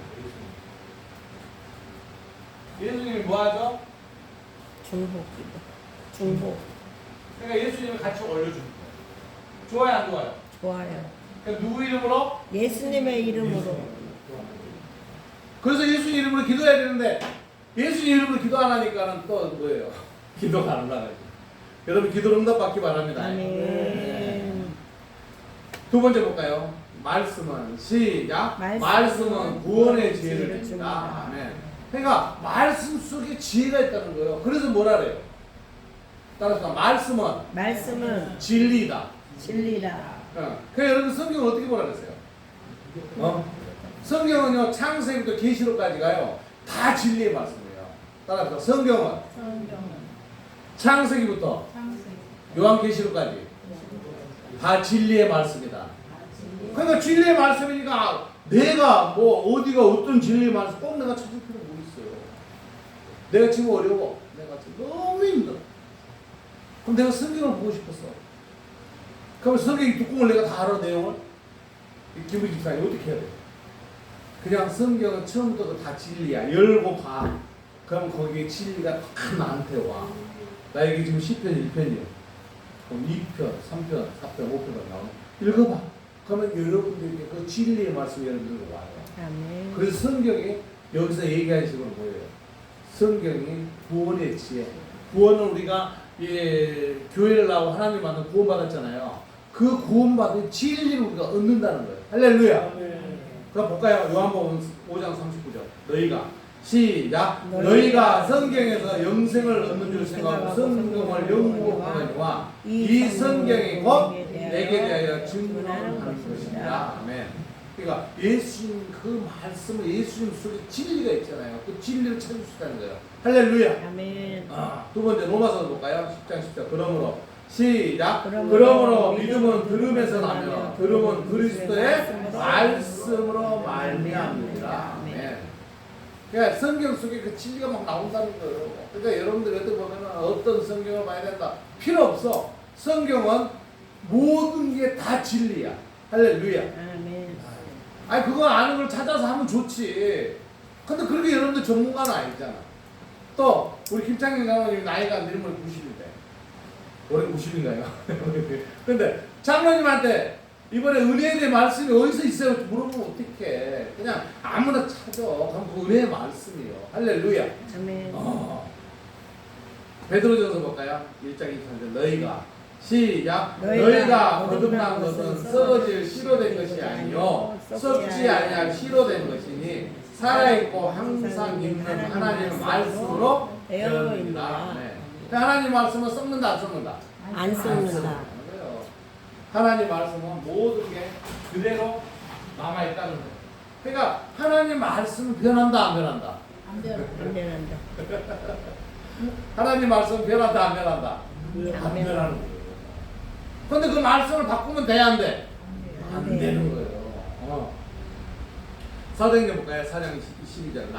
예수님이 뭐 하죠? 중복. 중복. 그러니까 예수님이 같이 올려주는 거예요. 좋아요, 안 좋아요? 좋아요. 그러니까 누구 이름으로? 예수님의 이름으로. 그래서 예수님 이름으로 기도해야 되는데 예수님 이름으로 기도 안 하니까는 또 뭐예요? 기도가 안 올라가요. 여러분 기도 응답 받기 바랍니다. 아멘. 두 번째 볼까요? 말씀은 시작. 말씀은 구원의 지혜를 줍니다. 아멘. 그러니까 말씀 속에 지혜가 있다는 거예요. 그래서 뭐라 그래요? 따라서 말씀은 진리다. 진리다. 그러니까 여러분 성경을 어떻게 보라 그랬어요? 성경은요 창세기부터 계시록까지가요 다 진리의 말씀이에요. 따라서 성경은 창세기부터 요한계시록까지 다 진리의 말씀이다. 그러니까 진리의 말씀이니까 내가 뭐 어디가 어떤 진리의 말씀 꼭 내가 찾을 필요 뭐 있어요. 내가 지금 어려워. 내가 지금 너무 힘들어. 그럼 내가 성경을 보고 싶었어. 그럼 성경의 뚜껑을 내가 다 알아 내용을? 김우희 집사님 어떻게 해야 돼? 그냥 성경은 처음부터 다 진리야. 열고 봐. 그럼 거기에 진리가 다 나한테 와. 나에게 지금 10편 1편이요. 그럼 2편, 3편, 4편, 5편가 나오네. 읽어봐. 그러면 여러분들에게 그 진리의 말씀이 여러분들로 와요. 아멘. 그래서 성경이 여기서 얘기하는 식으로 뭐예요? 성경이 구원의 지혜. 구원은 우리가 교회를 나오고 하나님 만나 구원받았잖아요. 그 구원받은 진리를 우리가 얻는다는 거예요. 할렐루야. 그럼 볼까요? 요한복음 5장 39절. 너희가 시작. 너희가 성경에서 영생을 얻는 줄 생각하고 성경을 연구하거니와 이 성경이 곧 내게 대하여 증언하는 것입니다. 아멘. 그러니까 예수님 그 말씀을 예수님 속에 진리가 있잖아요. 그 진리를 찾을 수 있다는 거예요. 할렐루야. 아멘. 두 번째 로마서 볼까요? 10장 10절. 그러므로 시작. 그러므로 믿음은 들음에서 나며 들음은 그리스도의 말씀으로 말미암느니라. 아멘. 그러니까 성경 속에 그 진리가 막 나온다는 거예요. 그러니까 여러분들이 어떻게 보면 어떤 성경을 봐야 된다. 필요 없어. 성경은 모든 게 다 진리야. 할렐루야. 아멘. 아니 그거 아는 걸 찾아서 하면 좋지. 근데 그렇게 여러분들 전문가는 아니잖아. 또 우리 김창경 장로님 나이가 내일모레 90인데 올해 90인가요? 근데 장로님한테 이번에 은혜에 대한 말씀이 어디서 있어요? 물어보면 어떡해. 그냥 아무나 찾아. 그럼 그 은혜의 말씀이요. 할렐루야. 아멘. 베드로전서 볼까요? 1장 23절. 너희가 시작. 너희가 너희가 거듭난 것은 썩어질 씨로된 것이 아니요 썩지 아니할 씨로된 것이니 살아있고 항상 있는 하나님의 말씀으로 되었느니라. 네. 하나님 말씀은 썩는다 안 썩는다? 안 썩는다. 하나님 말씀은 모든 게 그대로 남아있다는 거예요. 그러니까 하나님 말씀은 변한다 안 변한다? 안 변한다. 하나님 말씀은 변한다 안 변한다? 예, 안 안 변하는 변한다. 거예요. 근데 그 말씀을 바꾸면 돼 안 돼? 안 네. 되는 거예요. 사도행전 볼까요? 4장 12절.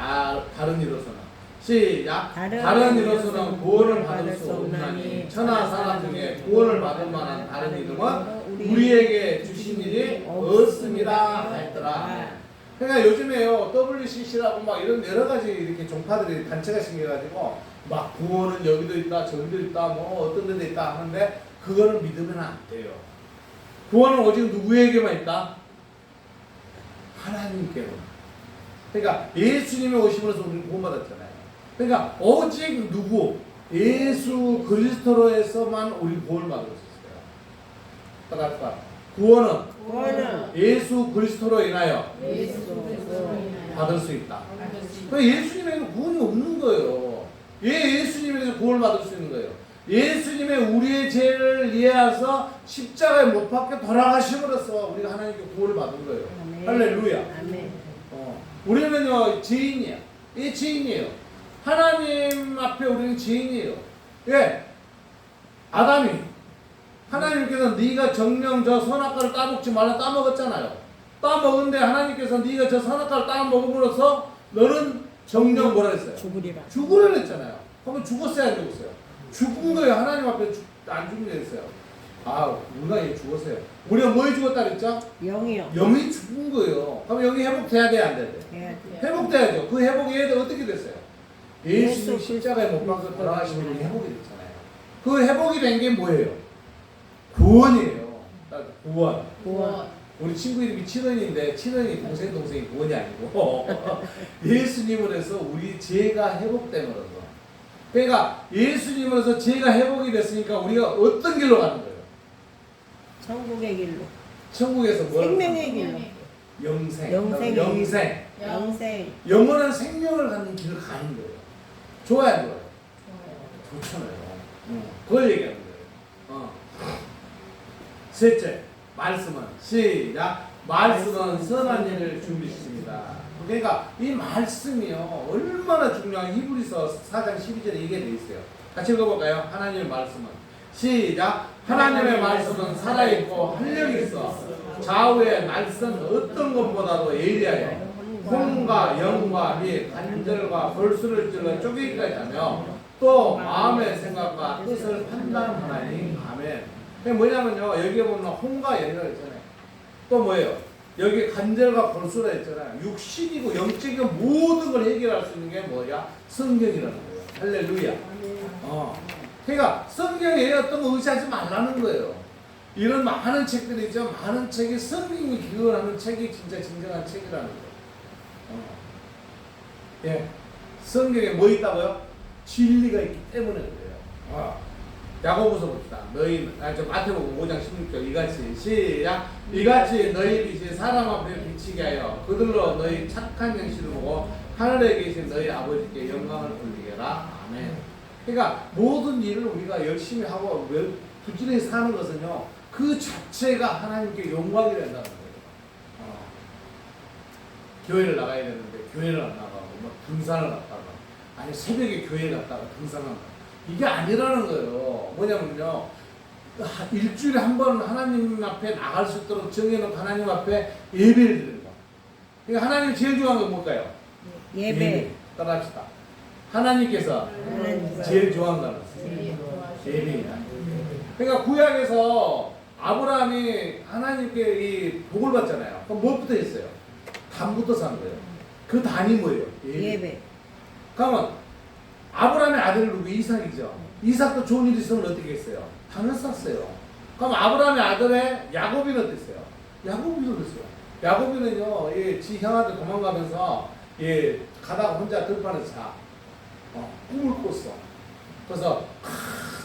다른 이로서는 시작. 다른 이로서는 구원을 받을 수 없나니 천하 사람 중에 구원을 받을 만한 다른 이름은 우리에게 주신 일이 없습니다 했더라. 그러니까 요즘에요 WCC라고 막 이런 여러 가지 이렇게 종파들이 단체가 생겨가지고 막 구원은 여기도 있다 저기도 있다 뭐 어떤 데도 있다 하는데 그거는 믿으면 안 돼요. 구원은 오직 누구에게만 있다? 하나님께만. 그러니까 예수님의 오심으로서 우리는 구원받았잖아요. 그러니까 오직 누구? 예수 그리스도로에서만 우리 구원을 받을 수 있어요. 따라할까? 구원은 예수 그리스도로 인하여 받을 수 있다. 그러니까 예수님에게는 구원이 없는 거예요. 예수님에게서 구원을 받을 수 있는 거예요. 예수님의 우리의 죄를 이해해서 십자가에 못 박혀 돌아가심으로써 우리가 하나님께 구원을 받은 거예요. 아멘. 할렐루야. 아멘. 우리는요 죄인이야. 이 죄인이에요. 하나님 앞에 우리는 죄인이에요. 예, 아담이 하나님께서 네가 정령 저 선악과를 따먹지 말라 따먹었잖아요. 따먹은데 하나님께서 네가 저 선악과를 따먹음으로써 너는 정령 뭐라 했어요? 죽으리라. 죽으려 했잖아요. 그러면 죽었어요 안 죽었어요? 죽은 거예요. 하나님 앞에 안 죽은 게 됐어요. 아, 우리가 얘 죽었어요. 우리가 뭐에 죽었다 그랬죠? 영이요. 영이 죽은 거예요. 그럼 영이 회복돼야 돼, 안 돼? 회복돼야죠. 그 회복이 어떻게 됐어요? 예수님 십자가에 못 박혀 돌아가시면 회복이 됐잖아요. 그 회복이 된 게 뭐예요? 구원이에요. 구원. 우리 친구 이름이 친원인데 친원이 동생이 구원이 아니고 예수님을 해서 우리 죄가 회복됨으로써. 그러니까 예수님으로서 죄가 회복이 됐으니까 우리가 어떤 길로 가는 거예요? 천국의 길로. 천국에서 뭘? 생명의 길로. 영생. 영생. 영원한 생명을 갖는 길을 가는 거예요. 좋아요, 안 좋아요? 좋잖아요. 그걸 얘기하는 거예요. 셋째, 말씀은 시작. 말씀은 선한 일을 준비시킵니다. 그러니까 이 말씀이요 얼마나 중요한 히브리서 4장 12절에 얘기가 되어 있어요. 같이 읽어볼까요? 하나님의 말씀은 시작. 하나님의 말씀은 살아있고 활력이 있어 좌우의 날선 어떤 것보다도 예리하여 혼과 영과 및 관절과 골수를 찔러 쪼개기까지 하며 또 마음의 생각과 뜻을 판단하나니. 아멘. 그게 뭐냐면요 여기에 보면 혼과 영이라고 했잖아요. 또 뭐예요? 여기 관절과 골수라 했잖아요. 육신이고 영적인 모든 걸 해결할 수 있는 게 뭐야? 성경이라는 거예요. 할렐루야. 그러니까 성경에 어떤 거 의지하지 말라는 거예요. 이런 많은 책들이 있죠. 많은 책이 성경이 기원하는 책이 진짜 진정한 책이라는 거예요. 예, 성경에 뭐 있다고요? 진리가 있기 때문에 그래요. 야고보서 봅시다. 너희 마태복음 5장 16절 이같이 시작. 이같이 너희 빛이 사람 앞에 비치게 하여 그들로 너희 착한 행실을 보고 하늘에 계신 너희 아버지께 영광을 돌리게라. 아멘. 그러니까 모든 일을 우리가 열심히 하고 부지런히 사는 것은요, 그 자체가 하나님께 영광이 된다는 거예요. 교회를 나가야 되는데 교회를 안 나가고 뭐 등산을 갔다가 아니 새벽에 교회 갔다가 등산을 갔다가 이게 아니라는 거예요. 뭐냐면요, 일주일에 한 번 하나님 앞에 나갈 수 있도록 정해놓고 하나님 앞에 예배를 드리는 거. 그러니까 하나님 제일 좋아하는 건 뭘까요? 예배. 따라합시다. 하나님께서 제일 좋아한다는 예배입니다. 그러니까 구약에서 아브라함이 하나님께 이 복을 받잖아요. 그럼 무엇부터 했어요? 단부터 산 거예요. 그 단이 뭐예요? 예배. 그러면 아브라함의 아들 누구? 이삭이죠. 이삭도 좋은 일이 있으면 어떻게 했어요? 단을 쌌어요. 그럼 아브라함의 아들의 야곱이는 어땠어요? 야곱이는 어땠어요? 야곱이는요, 지 형한테 도망가면서 가다가 혼자 들판에서 자. 꿈을 꿨어. 그래서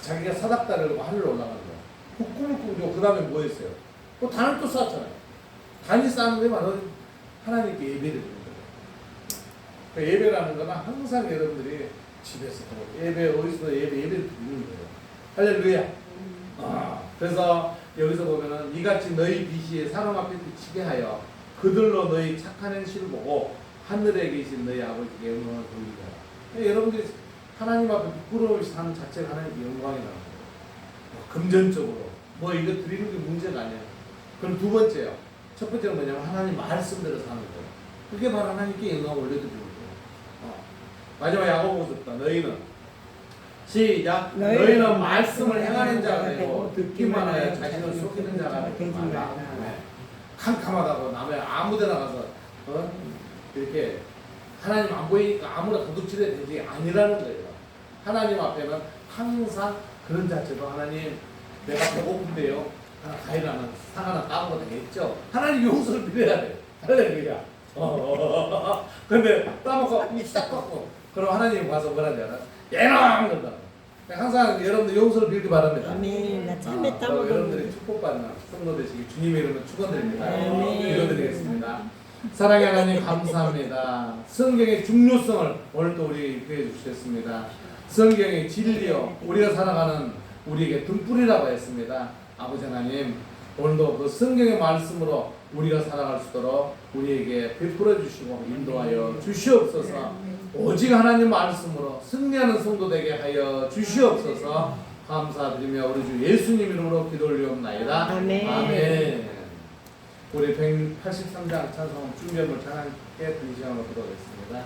자기가 사닥다리를 들고 하늘로 올라가는 거야. 그 꿈을 꾸고 그 다음에 뭐 했어요? 또 단을 또 쌌잖아요. 단이 쌓는 게 바로 하나님께 예배를 드리는 거예요. 그러니까 예배라는 거는 항상 여러분들이 집에서 예배, 어디서 예배를 드리는 거예요. 할렐루야. 그래서 여기서 보면은 이같이 너희 빛이 사람 앞에 비치게 하여 그들로 너희 착한 행실을 보고 하늘에 계신 너희 아버지께 영광을 돌리라. 그러니까 여러분들이 하나님 앞에 부끄러움이 사는 자체가 하나님께 영광이 나는 거예요. 금전적으로 뭐 이거 드리는 게 문제가 아니에요. 그럼 두 번째요. 첫 번째는 뭐냐면 하나님 말씀대로 사는 거예요. 그게 바로 하나님께 영광을 올려드리는 거예요. 마지막 야고보서 있다. 너희는 시작. 너희는 말씀을 행하는 자가 되고 듣기만 하여 자신을 속이는 자가 되지 말라. 캄캄하다고 남의 아무데나 가서 이렇게 하나님 안 보이니까 아무나 도둑질해야 되는 게 아니라는 거예요. 하나님 앞에는 항상 그런 자체도 하나님 내가 배고픈데요. 과일 하나, 상 하나 따먹어도 되겠죠. 하나님 용서를 빌어야 돼. 할렐루야. 근데 따먹고 딱 받고 그럼 하나님 와서 뭐라지 않아? 예랑 그런다. 항상 여러분들 용서를 빌기 바랍니다. 아멘. 나 참에 따먹어. 여러분들이 축복받는 성도 되시기 주님의 이름으로 축원드립니다. 기도드리겠습니다. 사랑의 하나님 감사합니다. 성경의 중요성을 오늘 또 우리 교회 주셨습니다. 성경의 진리요 우리가 살아가는 우리에게 등불이라고 했습니다. 아버지 하나님 오늘도 그 성경의 말씀으로 우리가 살아갈 수 있도록 우리에게 베풀어 주시고 인도하여 주시옵소서. 오직 하나님 말씀으로 승리하는 성도 되게 하여 주시옵소서. 감사드리며 우리 주 예수님 이름으로 기도 올리옵나이다. 아멘. 아멘. 우리 183장 찬송 준비함을 찬양께 드리시면 기도하겠습니다.